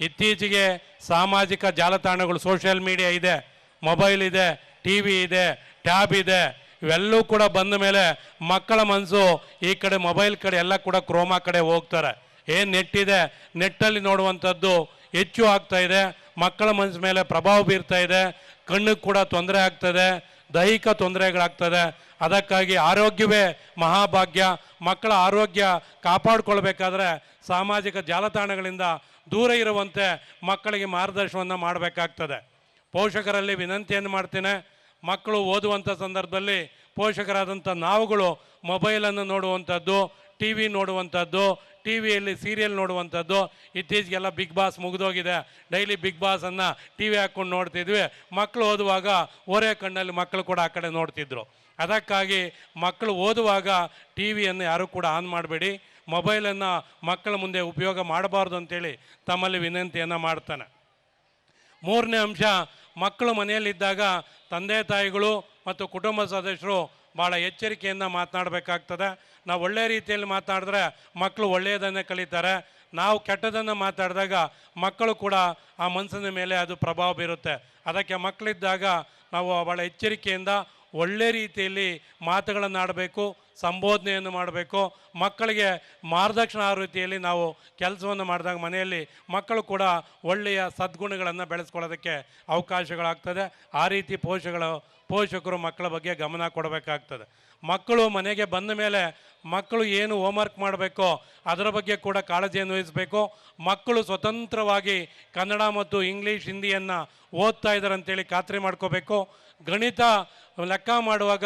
ಇತ್ತೀಚೆಗೆ ಸಾಮಾಜಿಕ ಜಾಲತಾಣಗಳು, ಸೋಷಿಯಲ್ ಮೀಡಿಯಾ ಇದೆ, ಮೊಬೈಲ್ ಇದೆ, TV ಇದೆ, ಟ್ಯಾಬ್ ಇದೆ, ಇವೆಲ್ಲವೂ ಕೂಡ ಬಂದ ಮೇಲೆ ಮಕ್ಕಳ ಮನಸ್ಸು ಈ ಕಡೆ ಮೊಬೈಲ್ ಕಡೆ ಎಲ್ಲ ಕೂಡ ಕ್ರೋಮಾ ಕಡೆ ಹೋಗ್ತಾರೆ. ಏನು ನೆಟ್ ಇದೆ, ನೆಟ್ಟಲ್ಲಿ ನೋಡುವಂಥದ್ದು ಹೆಚ್ಚು ಆಗ್ತಾ ಇದೆ, ಮಕ್ಕಳ ಮನಸ್ಸು ಮೇಲೆ ಪ್ರಭಾವ ಬೀರ್ತಾ ಇದೆ, ಕಣ್ಣಿಗೆ ಕೂಡ ತೊಂದರೆ ಆಗ್ತದೆ, ದೈಹಿಕ ತೊಂದರೆಗಳಾಗ್ತದೆ. ಅದಕ್ಕಾಗಿ ಆರೋಗ್ಯವೇ ಮಹಾಭಾಗ್ಯ. ಮಕ್ಕಳ ಆರೋಗ್ಯ ಕಾಪಾಡಿಕೊಳ್ಬೇಕಾದ್ರೆ ಸಾಮಾಜಿಕ ಜಾಲತಾಣಗಳಿಂದ ದೂರ ಇರುವಂತೆ ಮಕ್ಕಳಿಗೆ ಮಾರ್ಗದರ್ಶನವನ್ನು ಮಾಡಬೇಕಾಗ್ತದೆ. ಪೋಷಕರಲ್ಲಿ ವಿನಂತಿಯನ್ನು ಮಾಡ್ತೇನೆ, ಮಕ್ಕಳು ಓದುವಂಥ ಸಂದರ್ಭದಲ್ಲಿ ಪೋಷಕರಾದಂಥ ನಾವುಗಳು ಮೊಬೈಲನ್ನು ನೋಡುವಂಥದ್ದು, TV ನೋಡುವಂಥದ್ದು, TVಯಲ್ಲಿ ಸೀರಿಯಲ್ ನೋಡುವಂಥದ್ದು. ಇತ್ತೀಚೆಗೆಲ್ಲ ಬಿಗ್ ಬಾಸ್ ಮುಗಿದೋಗಿದೆ, ಡೈಲಿ ಬಿಗ್ ಬಾಸನ್ನು TV ಹಾಕ್ಕೊಂಡು ನೋಡ್ತಿದ್ವಿ. ಮಕ್ಕಳು ಓದುವಾಗ ಓರೆ ಕಣ್ಣಲ್ಲಿ ಮಕ್ಕಳು ಕೂಡ ಆ ಕಡೆ ನೋಡ್ತಿದ್ರು. ಅದಕ್ಕಾಗಿ ಮಕ್ಕಳು ಓದುವಾಗ TVಯನ್ನು ಯಾರೂ ಕೂಡ ಆನ್ ಮಾಡಬೇಡಿ, ಮೊಬೈಲನ್ನು ಮಕ್ಕಳ ಮುಂದೆ ಉಪಯೋಗ ಮಾಡಬಾರ್ದು ಅಂತೇಳಿ ತಮ್ಮಲ್ಲಿ ವಿನಂತಿಯನ್ನು ಮಾಡ್ತಾನೆ. 3ನೇ ಅಂಶ, ಮಕ್ಕಳು ಮನೆಯಲ್ಲಿದ್ದಾಗ ತಂದೆ ತಾಯಿಗಳು ಮತ್ತು ಕುಟುಂಬ ಸದಸ್ಯರು ಭಾಳ ಎಚ್ಚರಿಕೆಯಿಂದ ಮಾತನಾಡಬೇಕಾಗ್ತದೆ. ನಾವು ಒಳ್ಳೆಯ ರೀತಿಯಲ್ಲಿ ಮಾತನಾಡಿದ್ರೆ ಮಕ್ಕಳು ಒಳ್ಳೆಯದನ್ನೇ ಕಲಿತಾರೆ. ನಾವು ಕೆಟ್ಟದನ್ನು ಮಾತಾಡಿದಾಗ ಮಕ್ಕಳು ಕೂಡ ಆ ಮನಸ್ಸಿನ ಮೇಲೆ ಅದು ಪ್ರಭಾವ ಬೀರುತ್ತೆ. ಅದಕ್ಕೆ ಮಕ್ಕಳಿದ್ದಾಗ ನಾವು ಭಾಳ ಎಚ್ಚರಿಕೆಯಿಂದ ಒಳ್ಳೆ ರೀತಿಯಲ್ಲಿ ಮಾತುಗಳನ್ನು ಆಡಬೇಕು, ಸಂಬೋಧನೆಯನ್ನು ಮಾಡಬೇಕು. ಮಕ್ಕಳಿಗೆ ಮಾರ್ಗದರ್ಶನ ರೀತಿಯಲ್ಲಿ ನಾವು ಕೆಲಸವನ್ನು ಮಾಡಿದಾಗ ಮನೆಯಲ್ಲಿ ಮಕ್ಕಳು ಕೂಡ ಒಳ್ಳೆಯ ಸದ್ಗುಣಗಳನ್ನು ಬೆಳೆಸ್ಕೊಳ್ಳೋದಕ್ಕೆ ಅವಕಾಶಗಳಾಗ್ತದೆ. ಆ ರೀತಿ ಪೋಷಕರು ಮಕ್ಕಳ ಬಗ್ಗೆ ಗಮನ ಕೊಡಬೇಕಾಗ್ತದೆ. ಮಕ್ಕಳು ಮನೆಗೆ ಬಂದ ಮೇಲೆ ಮಕ್ಕಳು ಏನು ಹೋಮ್ವರ್ಕ್ ಮಾಡಬೇಕೋ ಅದರ ಬಗ್ಗೆ ಕೂಡ ಕಾಳಜಿಯನ್ನು ವಹಿಸಬೇಕು. ಮಕ್ಕಳು ಸ್ವತಂತ್ರವಾಗಿ ಕನ್ನಡ ಮತ್ತು ಇಂಗ್ಲೀಷ್ ಹಿಂದಿಯನ್ನು ಓದ್ತಾ ಇದ್ದಾರೆ ಅಂತೇಳಿ ಖಾತ್ರಿ ಮಾಡ್ಕೋಬೇಕು. ಗಣಿತ ಲೆಕ್ಕ ಮಾಡುವಾಗ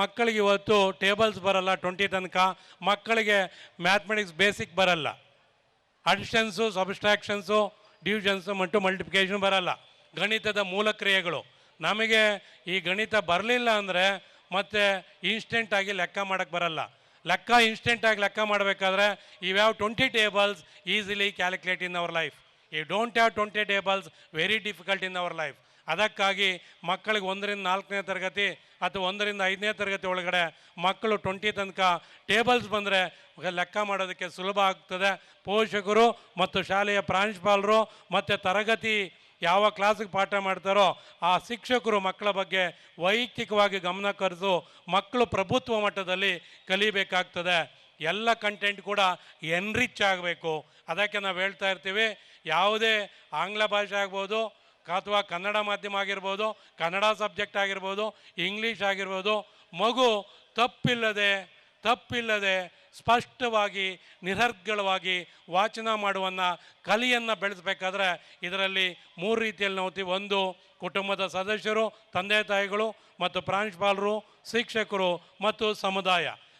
ಮಕ್ಕಳಿಗೆ ಇವತ್ತು ಟೇಬಲ್ಸ್ ಬರಲ್ಲ 20 ತನಕ, ಮಕ್ಕಳಿಗೆ ಮ್ಯಾಥಮೆಟಿಕ್ಸ್ ಬೇಸಿಕ್ ಬರಲ್ಲ, ಅಡಿಷನ್ಸು ಸಬ್ಸ್ಟ್ರಾಕ್ಷನ್ಸು ಡಿವಿಷನ್ಸು ಮತ್ತು ಮಲ್ಟಿಪ್ಲಿಕೇಶನ್ ಬರಲ್ಲ, ಗಣಿತದ ಮೂಲ ಕ್ರಿಯೆಗಳು. ನಮಗೆ ಈ ಗಣಿತ ಬರಲಿಲ್ಲ ಅಂದರೆ ಮತ್ತು ಇನ್ಸ್ಟೆಂಟಾಗಿ ಲೆಕ್ಕ ಮಾಡೋಕ್ಕೆ ಬರಲ್ಲ. ಇನ್ಸ್ಟೆಂಟಾಗಿ ಲೆಕ್ಕ ಮಾಡಬೇಕಾದ್ರೆ you have 20 tables easily calculate in our life. You don't have 20 tables very difficult in our life. ಅದಕ್ಕಾಗಿ ಮಕ್ಕಳಿಗೆ 1 ರಿಂದ 4ನೇ ತರಗತಿ ಅಥವಾ 1 ರಿಂದ 5ನೇ ತರಗತಿ ಒಳಗಡೆ ಮಕ್ಕಳು 20 ತನಕ ಟೇಬಲ್ಸ್ ಬಂದರೆ ಲೆಕ್ಕ ಮಾಡೋದಕ್ಕೆ ಸುಲಭ ಆಗ್ತದೆ. ಪೋಷಕರು ಮತ್ತು ಶಾಲೆಯ ಪ್ರಾಂಶುಪಾಲರು ಮತ್ತು ತರಗತಿ ಯಾವ ಕ್ಲಾಸಿಗೆ ಪಾಠ ಮಾಡ್ತಾರೋ ಆ ಶಿಕ್ಷಕರು ಮಕ್ಕಳ ಬಗ್ಗೆ ವೈಯಕ್ತಿಕವಾಗಿ ಗಮನ ಹರಿಸು ಮಕ್ಕಳು ಪ್ರಭುತ್ವ ಮಟ್ಟದಲ್ಲಿ ಕಲಿಬೇಕಾಗ್ತದೆ. ಎಲ್ಲ ಕಂಟೆಂಟ್ ಕೂಡ ಎನ್ರಿಚ್ ಆಗಬೇಕು. ಅದಕ್ಕೆ ನಾವು ಹೇಳ್ತಾ ಇರ್ತೀವಿ, ಯಾವುದೇ ಆಂಗ್ಲ ಭಾಷೆ ಆಗ್ಬೋದು ಅಥವಾ ಕನ್ನಡ ಮಾಧ್ಯಮ ಆಗಿರ್ಬೋದು, ಕನ್ನಡ ಸಬ್ಜೆಕ್ಟ್ ಆಗಿರ್ಬೋದು, ಇಂಗ್ಲೀಷ್ ಆಗಿರ್ಬೋದು, ಮಗು ತಪ್ಪಿಲ್ಲದೆ ಸ್ಪಷ್ಟವಾಗಿ ನಿರರ್ಗಳವಾಗಿ ವಾಚನ ಮಾಡುವನ್ನ ಕಲೆಯನ್ನು ಬೆಳೆಸಬೇಕಾದ್ರೆ ಇದರಲ್ಲಿ 3 ರೀತಿಯಲ್ಲಿ ನೋಡ್ತೀವಿ. ಒಂದು, ಕುಟುಂಬದ ಸದಸ್ಯರು, ತಂದೆ ತಾಯಿಗಳು ಮತ್ತು ಪ್ರಾಂಶುಪಾಲರು, ಶಿಕ್ಷಕರು ಮತ್ತು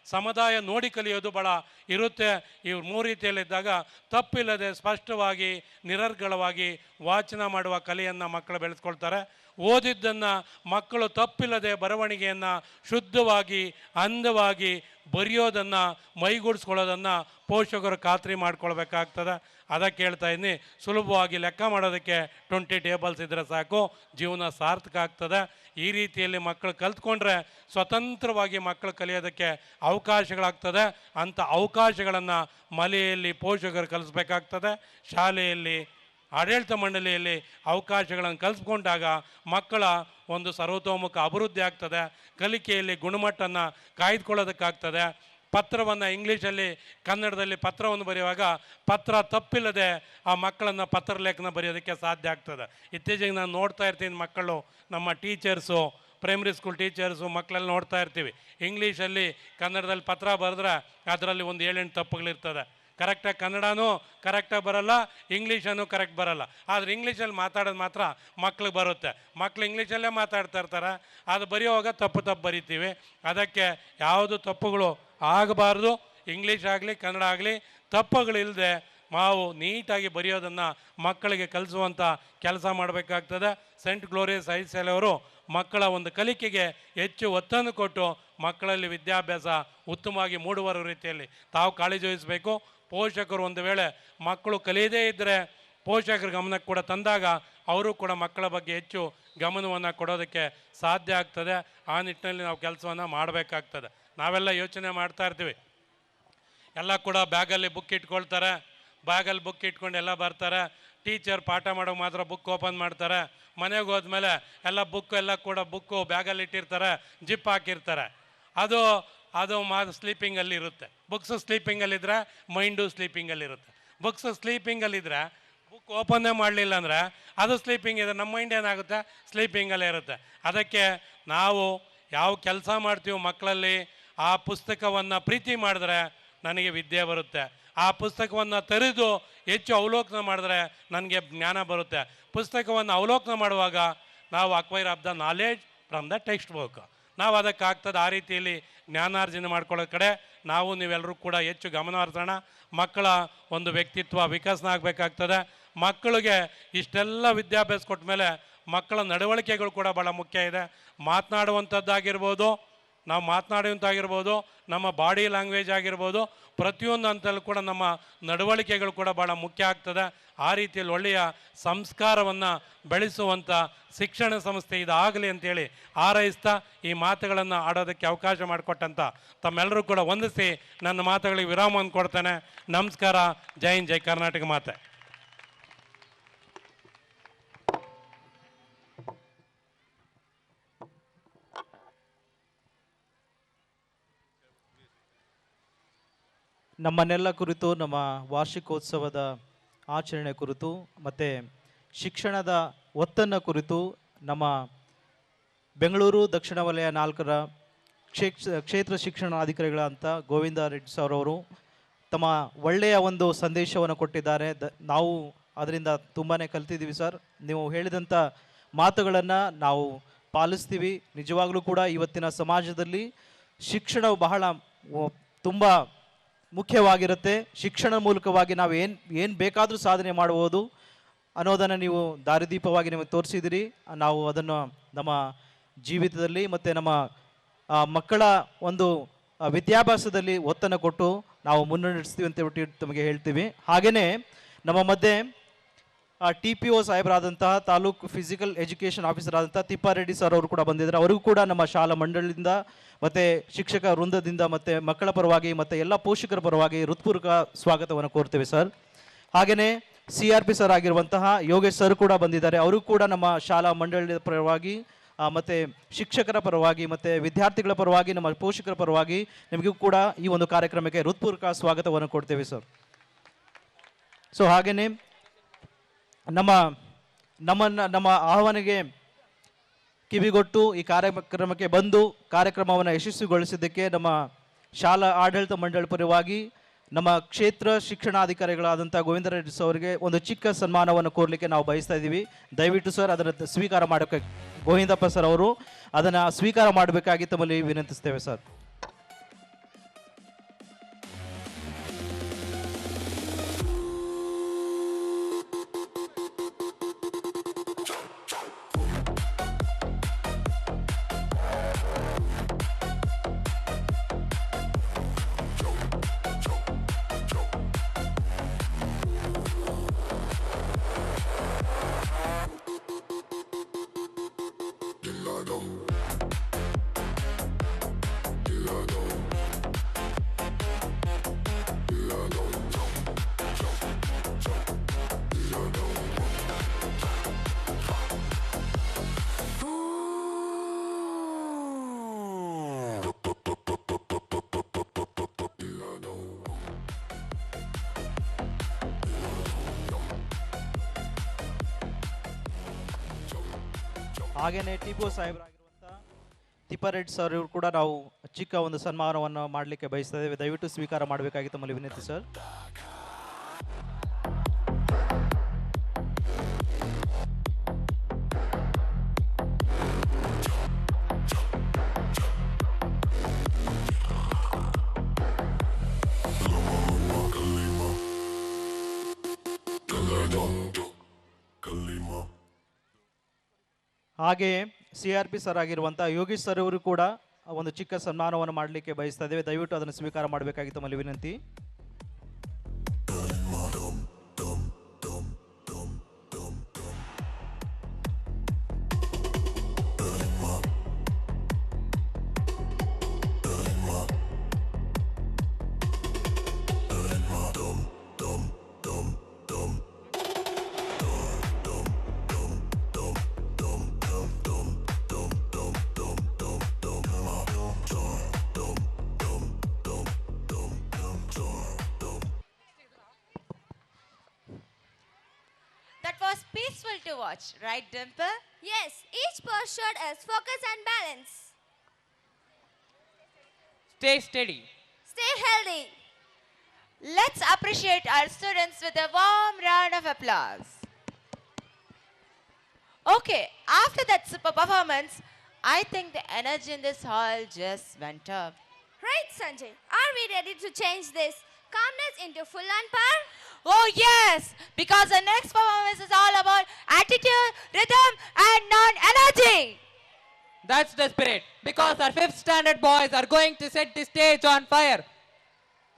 ಸಮುದಾಯ ನೋಡಿ ಕಲಿಯೋದು ಭಾಳ ಇರುತ್ತೆ. ಇವು 3 ರೀತಿಯಲ್ಲಿದ್ದಾಗ ತಪ್ಪಿಲ್ಲದೆ ಸ್ಪಷ್ಟವಾಗಿ ನಿರರ್ಗಳವಾಗಿ ವಾಚನ ಮಾಡುವ ಕಲೆಯನ್ನು ಮಕ್ಕಳು ಬೆಳೆಸ್ಕೊಳ್ತಾರೆ. ಓದಿದ್ದನ್ನು ಮಕ್ಕಳು ತಪ್ಪಿಲ್ಲದೆ ಬರವಣಿಗೆಯನ್ನು ಶುದ್ಧವಾಗಿ ಅಂದವಾಗಿ ಬರೆಯೋದನ್ನು ಮೈಗೂಡಿಸ್ಕೊಳ್ಳೋದನ್ನು ಪೋಷಕರು ಖಾತ್ರಿ ಮಾಡ್ಕೊಳ್ಬೇಕಾಗ್ತದೆ. ಅದಕ್ಕೆ ಹೇಳ್ತಾ ಇದ್ದೀನಿ, ಸುಲಭವಾಗಿ ಲೆಕ್ಕ ಮಾಡೋದಕ್ಕೆ 20 ಟೇಬಲ್ಸ್ ಇದ್ದರೆ ಸಾಕು, ಜೀವನ ಸಾರ್ಥಕ ಆಗ್ತದೆ. ಈ ರೀತಿಯಲ್ಲಿ ಮಕ್ಕಳು ಕಲ್ತ್ಕೊಂಡ್ರೆ ಸ್ವತಂತ್ರವಾಗಿ ಮಕ್ಕಳು ಕಲಿಯೋದಕ್ಕೆ ಅವಕಾಶಗಳಾಗ್ತದೆ. ಅಂಥ ಅವಕಾಶಗಳನ್ನು ಮನೆಯಲ್ಲಿ ಪೋಷಕರು ಕಲಿಸ್ಬೇಕಾಗ್ತದೆ. ಶಾಲೆಯಲ್ಲಿ ಆಡಳಿತ ಮಂಡಳಿಯಲ್ಲಿ ಅವಕಾಶಗಳನ್ನು ಕಲಿಸ್ಕೊಂಡಾಗ ಮಕ್ಕಳ ಒಂದು ಸರ್ವತೋಮುಖ ಅಭಿವೃದ್ಧಿ ಆಗ್ತದೆ. ಕಲಿಕೆಯಲ್ಲಿ ಗುಣಮಟ್ಟವನ್ನು ಕಾಯ್ದುಕೊಳ್ಳೋದಕ್ಕಾಗ್ತದೆ. ಪತ್ರವನ್ನು ಇಂಗ್ಲೀಷಲ್ಲಿ ಕನ್ನಡದಲ್ಲಿ ಪತ್ರವನ್ನು ಬರೆಯುವಾಗ ಪತ್ರ ತಪ್ಪಿಲ್ಲದೆ ಆ ಮಕ್ಕಳನ್ನು ಪತ್ರಲೇಖನ ಬರೆಯೋದಕ್ಕೆ ಸಾಧ್ಯ ಆಗ್ತದೆ. ಇತ್ತೀಚೆಗೆ ನಾನು ನೋಡ್ತಾ ಇರ್ತೀನಿ, ಮಕ್ಕಳು ನಮ್ಮ ಟೀಚರ್ಸು, ಪ್ರೈಮರಿ ಸ್ಕೂಲ್ ಟೀಚರ್ಸು ಮಕ್ಕಳೆಲ್ಲ ನೋಡ್ತಾ ಇರ್ತೀವಿ, ಇಂಗ್ಲೀಷಲ್ಲಿ ಕನ್ನಡದಲ್ಲಿ ಪತ್ರ ಬರೆದ್ರೆ ಅದರಲ್ಲಿ ಒಂದು 7-8 ತಪ್ಪುಗಳಿರ್ತದೆ. ಕರೆಕ್ಟಾಗಿ ಕನ್ನಡನೂ ಕರೆಕ್ಟಾಗಿ ಬರಲ್ಲ, ಇಂಗ್ಲೀಷನ್ನು ಕರೆಕ್ಟ್ ಬರಲ್ಲ. ಆದರೆ ಇಂಗ್ಲೀಷಲ್ಲಿ ಮಾತಾಡೋದು ಮಾತ್ರ ಮಕ್ಳಿಗೆ ಬರುತ್ತೆ. ಮಕ್ಳು ಇಂಗ್ಲೀಷಲ್ಲೇ ಮಾತಾಡ್ತಾ ಇರ್ತಾರೆ, ಅದು ಬರೆಯುವಾಗ ತಪ್ಪು ಬರಿತೀವಿ. ಅದಕ್ಕೆ ಯಾವುದು ತಪ್ಪುಗಳು ಆಗಬಾರ್ದು. ಇಂಗ್ಲೀಷ್ ಆಗಲಿ ಕನ್ನಡ ಆಗಲಿ ತಪ್ಪುಗಳಿಲ್ಲದೆ ನಾವು ನೀಟಾಗಿ ಬರೆಯೋದನ್ನು ಮಕ್ಕಳಿಗೆ ಕಲಿಸುವಂಥ ಕೆಲಸ ಮಾಡಬೇಕಾಗ್ತದೆ. ಸೆಂಟ್ ಗ್ಲೋರಿಯಸ್ ಹೈಸ್ಕೂಲ್ ಅವರು ಮಕ್ಕಳ ಒಂದು ಕಲಿಕೆಗೆ ಹೆಚ್ಚು ಒತ್ತನ್ನು ಕೊಟ್ಟು ಮಕ್ಕಳಲ್ಲಿ ವಿದ್ಯಾಭ್ಯಾಸ ಉತ್ತಮವಾಗಿ ಮೂಡುವ ರೀತಿಯಲ್ಲಿ ತಾವು ಕಾಳಜಿ ವಹಿಸಬೇಕು. ಪೋಷಕರು ಒಂದು ವೇಳೆ ಮಕ್ಕಳು ಕಲಿಯದೇ ಇದ್ದರೆ ಪೋಷಕರ ಗಮನಕ್ಕೆ ಕೂಡ ತಂದಾಗ ಅವರು ಕೂಡ ಮಕ್ಕಳ ಬಗ್ಗೆ ಹೆಚ್ಚು ಗಮನವನ್ನು ಕೊಡೋದಕ್ಕೆ ಸಾಧ್ಯ ಆಗ್ತದೆ. ಆ ನಿಟ್ಟಿನಲ್ಲಿ ನಾವು ಕೆಲಸವನ್ನು ಮಾಡಬೇಕಾಗ್ತದೆ. ನಾವೆಲ್ಲ ಯೋಚನೆ ಮಾಡ್ತಾ ಇರ್ತೀವಿ, ಎಲ್ಲ ಕೂಡ ಬ್ಯಾಗಲ್ಲಿ ಬುಕ್ ಇಟ್ಕೊಳ್ತಾರೆ, ಬ್ಯಾಗಲ್ಲಿ ಬುಕ್ ಇಟ್ಕೊಂಡು ಎಲ್ಲ ಬರ್ತಾರೆ. ಟೀಚರ್ ಪಾಠ ಮಾಡೋಕೆ ಮಾತ್ರ ಬುಕ್ ಓಪನ್ ಮಾಡ್ತಾರೆ. ಮನೆಗೆ ಹೋದ್ಮೇಲೆ ಎಲ್ಲ ಬುಕ್ಕು ಬ್ಯಾಗಲ್ಲಿ ಇಟ್ಟಿರ್ತಾರೆ, ಜಿಪ್ ಹಾಕಿರ್ತಾರೆ. ಅದು ಸ್ಲೀಪಿಂಗಲ್ಲಿ ಇರುತ್ತೆ. ಬುಕ್ಸ್ ಸ್ಲೀಪಿಂಗಲ್ಲಿದ್ದರೆ ಮೈಂಡು ಸ್ಲೀಪಿಂಗಲ್ಲಿರುತ್ತೆ. ಬುಕ್ಸ್ ಸ್ಲೀಪಿಂಗಲ್ಲಿದ್ದರೆ ಬುಕ್ ಓಪನ್ನೇ ಮಾಡಲಿಲ್ಲ ಅಂದರೆ ಅದು ಸ್ಲೀಪಿಂಗ್ ಇದೆ, ನಮ್ಮ ಮೈಂಡ್ ಏನಾಗುತ್ತೆ, ಸ್ಲೀಪಿಂಗಲ್ಲೇ ಇರುತ್ತೆ. ಅದಕ್ಕೆ ನಾವು ಯಾವ ಕೆಲಸ ಮಾಡ್ತೀವೋ ಮಕ್ಕಳಲ್ಲಿ ಆ ಪುಸ್ತಕವನ್ನು ಪ್ರೀತಿ ಮಾಡಿದ್ರೆ ನನಗೆ ವಿದ್ಯೆ ಬರುತ್ತೆ. ಆ ಪುಸ್ತಕವನ್ನು ತೆರೆದು ಹೆಚ್ಚು ಅವಲೋಕನ ಮಾಡಿದ್ರೆ ನನಗೆ ಜ್ಞಾನ ಬರುತ್ತೆ. ಪುಸ್ತಕವನ್ನು ಅವಲೋಕನ ಮಾಡುವಾಗ ನಾವು acquire of the knowledge from the text book. ನಾವು ಅದಕ್ಕಾಗ್ತದೆ. ಆ ರೀತಿಯಲ್ಲಿ ಜ್ಞಾನಾರ್ಜನೆ ಮಾಡ್ಕೊಳ್ಳೋ ಕಡೆ ನಾವು ನೀವೆಲ್ಲರೂ ಕೂಡ ಹೆಚ್ಚು ಗಮನ ಹರಿಸೋಣ. ಮಕ್ಕಳ ಒಂದು ವ್ಯಕ್ತಿತ್ವ ವಿಕಸನ ಆಗಬೇಕಾಗ್ತದೆ. ಮಕ್ಕಳಿಗೆ ಇಷ್ಟೆಲ್ಲ ವಿದ್ಯಾಭ್ಯಾಸ ಕೊಟ್ಟ ಮೇಲೆ ಮಕ್ಕಳ ನಡವಳಿಕೆಗಳು ಕೂಡ ಭಾಳ ಮುಖ್ಯ ಇದೆ. ಮಾತನಾಡುವಂಥದ್ದಾಗಿರ್ಬೋದು, ನಾವು ಮಾತನಾಡುವಂತಾಗಿರ್ಬೋದು, ನಮ್ಮ ಬಾಡಿ ಲ್ಯಾಂಗ್ವೇಜ್ ಆಗಿರ್ಬೋದು, ಪ್ರತಿಯೊಂದು ಹಂತಲ್ಲೂ ಕೂಡ ನಮ್ಮ ನಡವಳಿಕೆಗಳು ಕೂಡ ಭಾಳ ಮುಖ್ಯ ಆಗ್ತದೆ. ಆ ರೀತಿಯಲ್ಲಿ ಒಳ್ಳೆಯ ಸಂಸ್ಕಾರವನ್ನು ಬೆಳೆಸುವಂಥ ಶಿಕ್ಷಣ ಸಂಸ್ಥೆ ಇದಾಗಲಿ ಅಂತೇಳಿ ಹಾರೈಸ್ತಾ ಈ ಮಾತುಗಳನ್ನು ಆಡೋದಕ್ಕೆ ಅವಕಾಶ ಮಾಡಿಕೊಟ್ಟಂಥ ತಮ್ಮೆಲ್ಲರೂ ಕೂಡ ವಂದಿಸಿ ನನ್ನ ಮಾತುಗಳಿಗೆ ವಿರಾಮವನ್ನು ಕೊಡ್ತೇನೆ. ನಮಸ್ಕಾರ. ಜೈ ಹಿಂದ್, ಜೈ ಕರ್ನಾಟಕ ಮಾತೆ. ನಮ್ಮನ್ನೆಲ್ಲ ಕುರಿತು, ನಮ್ಮ ವಾರ್ಷಿಕೋತ್ಸವದ ಆಚರಣೆ ಕುರಿತು ಮತ್ತು ಶಿಕ್ಷಣದ ಒತ್ತನ್ನು ಕುರಿತು ನಮ್ಮ ಬೆಂಗಳೂರು ದಕ್ಷಿಣ ವಲಯ 4ರ ಕ್ಷೇತ್ರ ಶಿಕ್ಷಣಾಧಿಕಾರಿಗಳಂತ ಗೋವಿಂದ ರೆಡ್ಡಿ ಸರ್ ಅವರು ತಮ್ಮ ಒಳ್ಳೆಯ ಒಂದು ಸಂದೇಶವನ್ನು ಕೊಟ್ಟಿದ್ದಾರೆ. ನಾವು ಅದರಿಂದ ತುಂಬಾ ಕಲ್ತಿದ್ದೀವಿ ಸರ್. ನೀವು ಹೇಳಿದಂಥ ಮಾತುಗಳನ್ನು ನಾವು ಪಾಲಿಸ್ತೀವಿ. ನಿಜವಾಗ್ಲೂ ಕೂಡ ಇವತ್ತಿನ ಸಮಾಜದಲ್ಲಿ ಶಿಕ್ಷಣವು ಬಹಳ ತುಂಬ ಮುಖ್ಯವಾಗಿರುತ್ತೆ. ಶಿಕ್ಷಣ ಮೂಲಕವಾಗಿ ನಾವು ಏನು ಬೇಕಾದರೂ ಸಾಧನೆ ಮಾಡಬಹುದು ಅನ್ನೋದನ್ನು ನೀವು ದಾರಿದೀಪವಾಗಿ ನಿಮಗೆ ತೋರಿಸಿದಿರಿ. ನಾವು ಅದನ್ನು ನಮ್ಮ ಜೀವಿತದಲ್ಲಿ ಮತ್ತು ನಮ್ಮ ಮಕ್ಕಳ ಒಂದು ವಿದ್ಯಾಭ್ಯಾಸದಲ್ಲಿ ಒತ್ತನ್ನು ಕೊಟ್ಟು ನಾವು ಮುನ್ನಡೆಸ್ತೀವಿ ಅಂತ ಹೇಳ್ಬಿಟ್ಟು ತಮಗೆ ಹೇಳ್ತೀವಿ. ಹಾಗೆಯೇ ನಮ್ಮ ಮಧ್ಯೆ TPO ಸಾಹೇಬರಾದಂತಹ ತಾಲೂಕು ಫಿಸಿಕಲ್ ಎಜುಕೇಷನ್ ಆಫೀಸರ್ ಆದಂಥ ತಿಪ್ಪಾರೆಡ್ಡಿ ಸರ್ ಅವರು ಕೂಡ ಬಂದಿದ್ದಾರೆ. ಅವರಿಗೂ ಕೂಡ ನಮ್ಮ ಶಾಲಾ ಮಂಡಳಿಯಿಂದ ಮತ್ತು ಶಿಕ್ಷಕ ವೃಂದದಿಂದ ಮತ್ತು ಮಕ್ಕಳ ಪರವಾಗಿ ಮತ್ತು ಎಲ್ಲ ಪೋಷಕರ ಪರವಾಗಿ ಹೃತ್ಪೂರ್ವಕ ಸ್ವಾಗತವನ್ನು ಕೋರ್ತೇವೆ ಸರ್. ಹಾಗೆಯೇ CRP ಸರ್ ಆಗಿರುವಂತಹ ಯೋಗೇಶ್ ಸರ್ ಕೂಡ ಬಂದಿದ್ದಾರೆ. ಅವರು ಕೂಡ ನಮ್ಮ ಶಾಲಾ ಮಂಡಳಿಯ ಪರವಾಗಿ ಮತ್ತು ಶಿಕ್ಷಕರ ಪರವಾಗಿ ಮತ್ತು ವಿದ್ಯಾರ್ಥಿಗಳ ಪರವಾಗಿ ನಮ್ಮ ಪೋಷಕರ ಪರವಾಗಿ ನಿಮಗೂ ಕೂಡ ಈ ಒಂದು ಕಾರ್ಯಕ್ರಮಕ್ಕೆ ಹೃತ್ಪೂರ್ವಕ ಸ್ವಾಗತವನ್ನು ಕೊಡ್ತೇವೆ ಸರ್. ಸೊ ಹಾಗೆಯೇ ನಮ್ಮ ಆಹ್ವಾನಿಗೆ ಕಿವಿಗೊಟ್ಟು ಈ ಕಾರ್ಯಕ್ರಮಕ್ಕೆ ಬಂದು ಕಾರ್ಯಕ್ರಮವನ್ನು ಯಶಸ್ವಿಗೊಳಿಸಿದ್ದಕ್ಕೆ ನಮ್ಮ ಶಾಲಾ ಆಡಳಿತ ಮಂಡಳಿ ಪರವಾಗಿ ನಮ್ಮ ಕ್ಷೇತ್ರ ಶಿಕ್ಷಣಾಧಿಕಾರಿಗಳಾದಂಥ ಗೋವಿಂದ ರೆಡ್ಡಿ ಸರ್ ಅವರಿಗೆ ಒಂದು ಚಿಕ್ಕ ಸನ್ಮಾನವನ್ನು ಕೋರಲಿಕ್ಕೆ ನಾವು ಬಯಸ್ತಾ ಇದ್ದೀವಿ. ದಯವಿಟ್ಟು ಸರ್ ಅದನ್ನು ಸ್ವೀಕಾರ ಮಾಡೋಕ್ಕೆ ಗೋವಿಂದಪ್ಪ ಸರ್ ಅವರು ಅದನ್ನು ಸ್ವೀಕಾರ ಮಾಡಬೇಕಾಗಿ ತಮ್ಮಲ್ಲಿ ವಿನಂತಿಸ್ತೇವೆ ಸರ್. ಹಾಗೆಯೇ TPO ಸಾಹೇಬರಾಗಿರುವಂಥ ತಿಪ್ಪಾರೆಡ್ಡಿ ಸರ್ ಇವರು ಕೂಡ ನಾವು ಚಿಕ್ಕ ಒಂದು ಸನ್ಮಾನವನ್ನು ಮಾಡಲಿಕ್ಕೆ ಬಯಸ್ತಾ ಇದ್ದೇವೆ. ದಯವಿಟ್ಟು ಸ್ವೀಕಾರ ಮಾಡಬೇಕಾಗಿ ತಮ್ಮಲ್ಲಿ ವಿನಂತಿ ಸರ್. ಹಾಗೆಯೇ CRP ಸರ್ ಆಗಿರುವಂಥ ಯೋಗೀಶ್ ಸರ್ ಅವರು ಕೂಡ ಒಂದು ಚಿಕ್ಕ ಸನ್ಮಾನವನ್ನು ಮಾಡಲಿಕ್ಕೆ ಬಯಸ್ತಾ ಇದ್ದೇವೆ. ದಯವಿಟ್ಟು ಅದನ್ನು ಸ್ವೀಕಾರ ಮಾಡಬೇಕಾಗಿ ತಮ್ಮಲ್ಲಿ ವಿನಂತಿ. That was peaceful to watch, right, Dimple? Yes, each pose showed us focus and balance. Stay steady. Stay healthy. Let's appreciate our students with a warm round of applause. Okay, after that super performance, I think the energy in this hall just went up. Right, Sanjay. Are we ready to change this calmness into full-on power? Oh yes, because the next performance is all about attitude, rhythm and non-energy. That's the spirit. Because our 5th standard boys are going to set the stage on fire.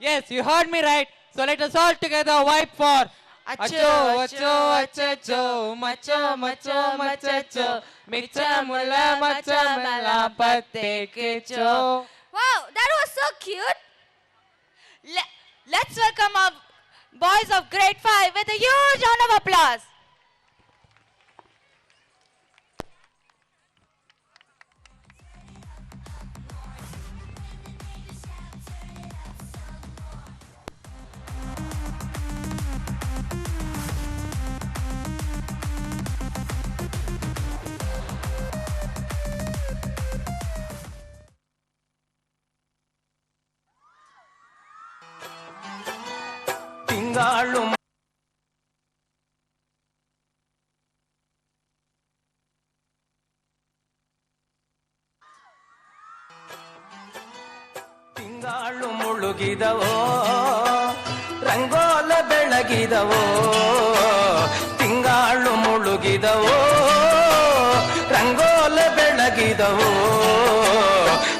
Yes, you heard me right. So let us all together wipe for Acho, acho, acho, macho, macho, macho, micha mula, macha mala, patte kicho. Wow, that was so cute. Let's welcome our boys of grade 5 with a huge round of applause. ತಿಂಗಾಳು ತಿಂಗಾಳು ಮುಳುಗಿದವೋ ರಂಗೋಲ ಬೆಳಗಿದವೋ ತಿಂಗಾಳು ಮುಳುಗಿದವೋ ರಂಗೋಲ ಬೆಳಗಿದವೋ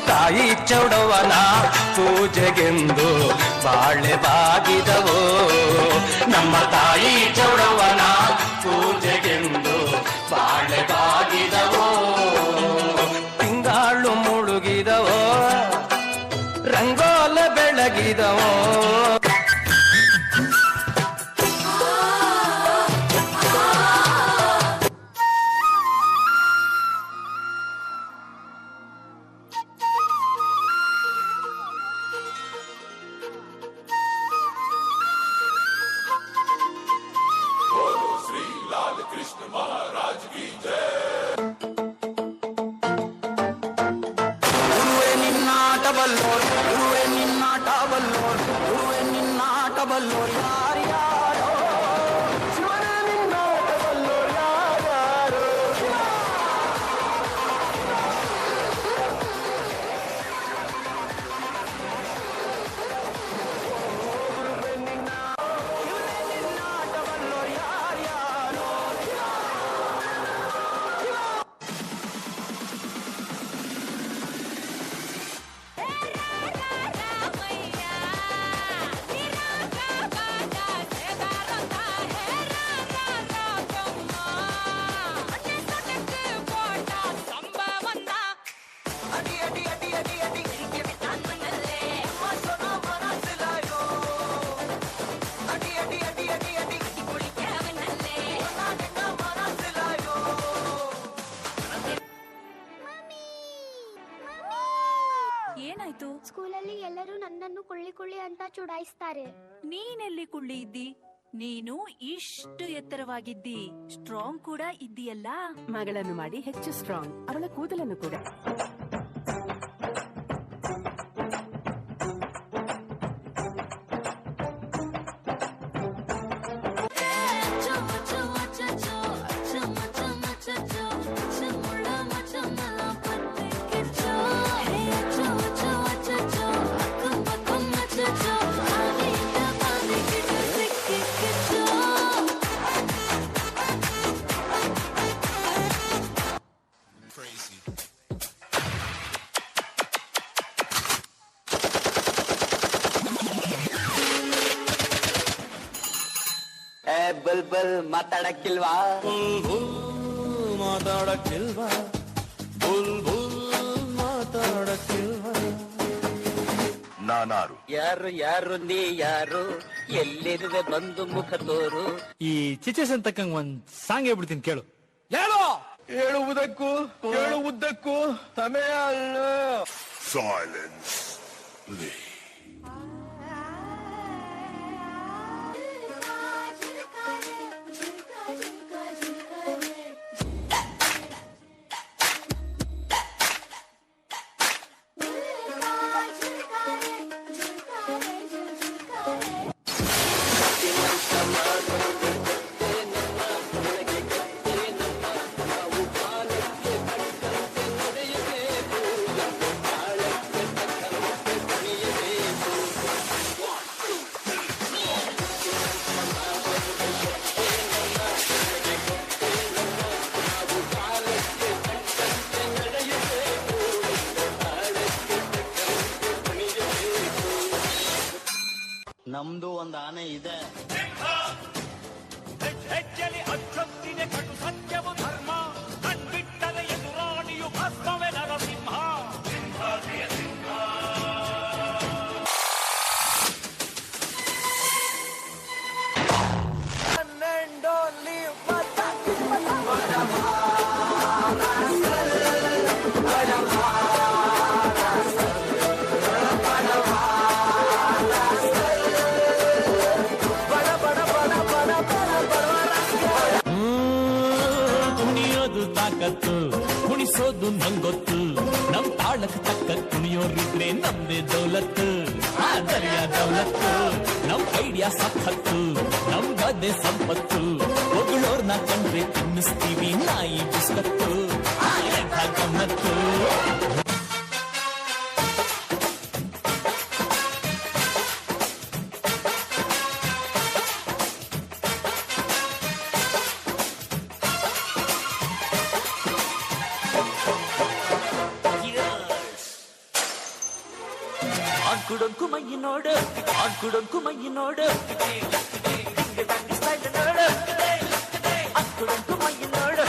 ತಾಯಿ ಚೌಡವನ ಪೂಜೆಗೆಂದು ಬಾಳೆ ಬಾಗಿದವೋ ನಮ್ಮ ತಾಯಿ ಚೌಡವನ ಪೂಜೆಗೆಂದು ಬಾಳೆ ಬಾಗಿದವೋ ತಿಂಗಾಳು ಮುಳುಗಿದವೋ ರಂಗೋಲ ಬೆಳಗಿದವೋ ಏನಾಯ್ತು? ಸ್ಕೂಲಲ್ಲಿ ಎಲ್ಲರೂ ನನ್ನನ್ನು ಕುಳ್ಳಿ ಕುಳ್ಳಿ ಅಂತ ಚುಡಾಯಿಸ್ತಾರೆ. ನೀನೆಲ್ಲಿ ಕುಳ್ಳಿ ಇದ್ದಿ? ನೀನು ಇಷ್ಟು ಎತ್ತರವಾಗಿದ್ದಿ, ಸ್ಟ್ರಾಂಗ್ ಕೂಡ ಇದ್ದೀಯಲ್ಲ. ಮಗಳನ್ನು ಮಾಡಿ ಹೆಚ್ಚು ಸ್ಟ್ರಾಂಗ್, ಅವಳ ಕೂದಲನ್ನು ಕೂಡ. ಬುಲ್ಬುಲ್ ಮಾತಾಡಕ್ಕಿಲ್ವಾ? ಮಾತಾಡಕ್ಕಿಲ್ವಾ? ಬುಲ್ಬುಲ್ ಮಾತಾಡಕ್ಕಿಲ್ವಾ? ನಾನಾರು? ಯಾರು ಯಾರು ನೀ ಯಾರು? ಎಲ್ಲಿರುವೆ ಬಂದು ಮುಖ ತೋರು. ಈ ಸಿಚುವೇಶನ್ ತಕ್ಕಂಗ್ ಒಂದ್ ಸಾಂಗ್ ಹೇಳ್ಬಿಡ್ತೀನಿ ಕೇಳು. ಹೇಳುವುದಕ್ಕೂ ಕೇಳುವುದಕ್ಕೂ ಸಮಯ ಅಲ್ಲ. ಸೈಲೆನ್ಸ್. ನಮ್ದು ಒಂದು ಆನೆ ಇದೆ. ಹೆಜ್ಜೆಲಿ ಅಚ್ಚೊತ್ತಿದೆ ಕಟು ಸತ್ಯವು ಧರ್ಮ, ಕಣ್ಬಿಟ್ಟರೆ ಎದುರಾಳಿಯು ಭಸ್ಮವೇ ನರಸಿಂಹ. ನಂಗೊತ್ತು ನಮ್ ತಾಳಕ್ ತಕ್ಕ ಕುಣಿಯೋರಿದ್ರೆ ನಮ್ದೇ ದೌಲತ್ತು ದರಿಯ ದೌಲತ್ತು ನಮ್ ಐಡಿಯಾ ಸಖತ್ತು ನಮ್ ಗದ್ದೆ ಸಂಪತ್ತು ಹೊಗಳೋರ್ನ ಕಂಡ್ರೆ ತಿನ್ನಿಸ್ತೀವಿ ನಾಯಿ ಬಿಸ್ಕತ್ತು ಎಂಥ ಗಮ್ಮತ್ತು ಆಡ್ಕುಡೊಂಕು ಮೈ ನೋಡು ಆಡ್ಕುಡೊಂಕು ಮೈ ನೋಡು ನೋಡು ಆಡ್ಕುಡೊಂಕು ಮೈ ನೋಡು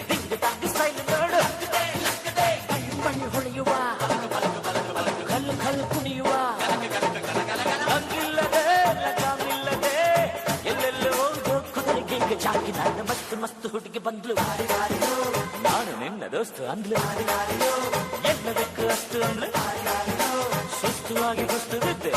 ದಿಂಗ ತಂಗಿ ಸ್ಟೈಲ್ ನೋಡು ಬಣ್ಣಿ ಹೊಳೆಯುವ ಕಲ್ಲು ಕಲ್ಲು ಕುಣಿಯುವ ಹಂಗಿಲ್ಲದೆ ಲಗಾಮಿಲ್ಲದೆ ಎಲ್ಲೆಲ್ಲ ಹೋಗೋ ಕುದುರೆಗೆ ಚಾಕಿ ನನ್ನ ಮಸ್ತ್ ಮಸ್ತ್ ಹುಡುಗಿ ಬಂದ್ಲು ನಾನು ನಿನ್ನ ದೋಸ್ತು ಅಂದ್ಲು ಎಲ್ಲದಕ್ಕೂ ಅಷ್ಟು ಅಂದ್ಲು ಸುಸ್ತುವಾಗಿ ಕುಸ್ತು ಬಿದ್ದೆ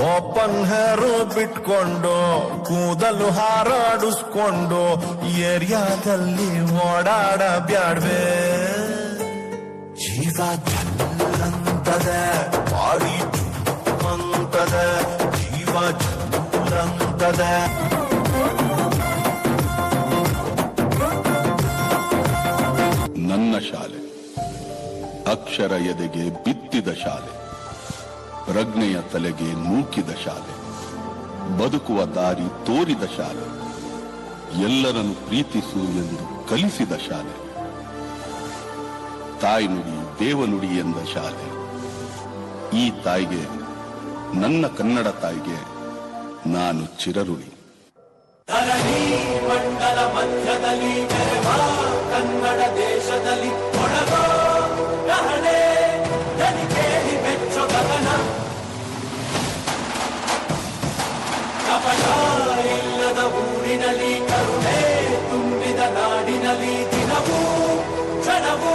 ಓಪನ್ ಹೇರು ಬಿಟ್ಕೊಂಡು ಕೂದಲು ಹಾರಾಡಿಸ್ಕೊಂಡು ಏರಿಯಾದಲ್ಲಿ ಓಡಾಡ ಬ್ಯಾಡ್ವೆ ಜೀವ ಜಲ್ಲಂತದೆ ಬಾಡಿ ಚುಮ್ಮಂತದೆ ಜೀವ ಜಲ್ಲಂತದೆ ನನ್ನ ಶಾಲೆ ಅಕ್ಷರ ಎದೆಗೆ ಬಿತ್ತಿದ ಶಾಲೆ ಪ್ರಜ್ಞೆಯ ತಲೆಗೆ ನೂಕಿದ ಶಾಲೆ ಬದುಕುವ ದಾರಿ ತೋರಿದ ಶಾಲೆ ಎಲ್ಲರನ್ನು ಪ್ರೀತಿಸು ಎಂದು ಕಲಿಸಿದ ಶಾಲೆ ತಾಯಿ ನುಡಿ ದೇವನುಡಿ ಎಂದ ಶಾಲೆ ಈ ತಾಯಿಗೆ ನನ್ನ ಕನ್ನಡ ತಾಯಿಗೆ ನಾನು ಚಿರಋಣಿ ಧರಣಿ ಮಂಡಲ ಮಧ್ಯದಲ್ಲಿ ಮೆರೆವ ಕನ್ನಡ ದೇಶದಲ್ಲಿ ಒಳಗೋ ರಹಳೆ ದನಿ ಕೇಳಿ ಬೆಚ್ಚೋ ಗಗನ ಕಪಟ ಇಲ್ಲದ ಊರಿನಲ್ಲಿ ಕರುಣೆ ತುಂಬಿದ ನಾಡಿನಲ್ಲಿ ದಿನವೂ ಕ್ಷಣವೂ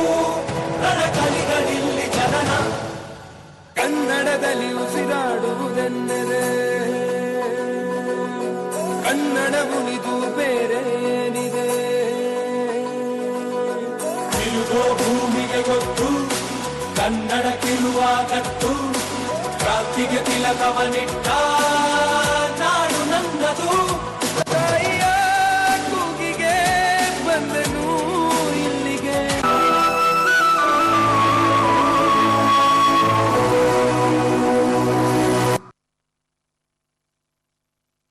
ರಣಕಲಿಗಳಿಲ್ಲಿ ಜನನ ಕನ್ನಡದಲ್ಲಿ ಉಸಿರಾಡುವುದೆಂದರೆ ಕನ್ನಡ ಉಳಿದು ಬೇರೆ ಏನಿದೆ ಇರುಗೋ ಭೂಮಿಗೆ ಗೊತ್ತು ಕನ್ನಡ ಕಿರುವ ಗತ್ತು ಕ್ರಾಂತಿಗೆ ತಿಲಕವನಿಟ್ಟ ನಾಡು ನನ್ನದು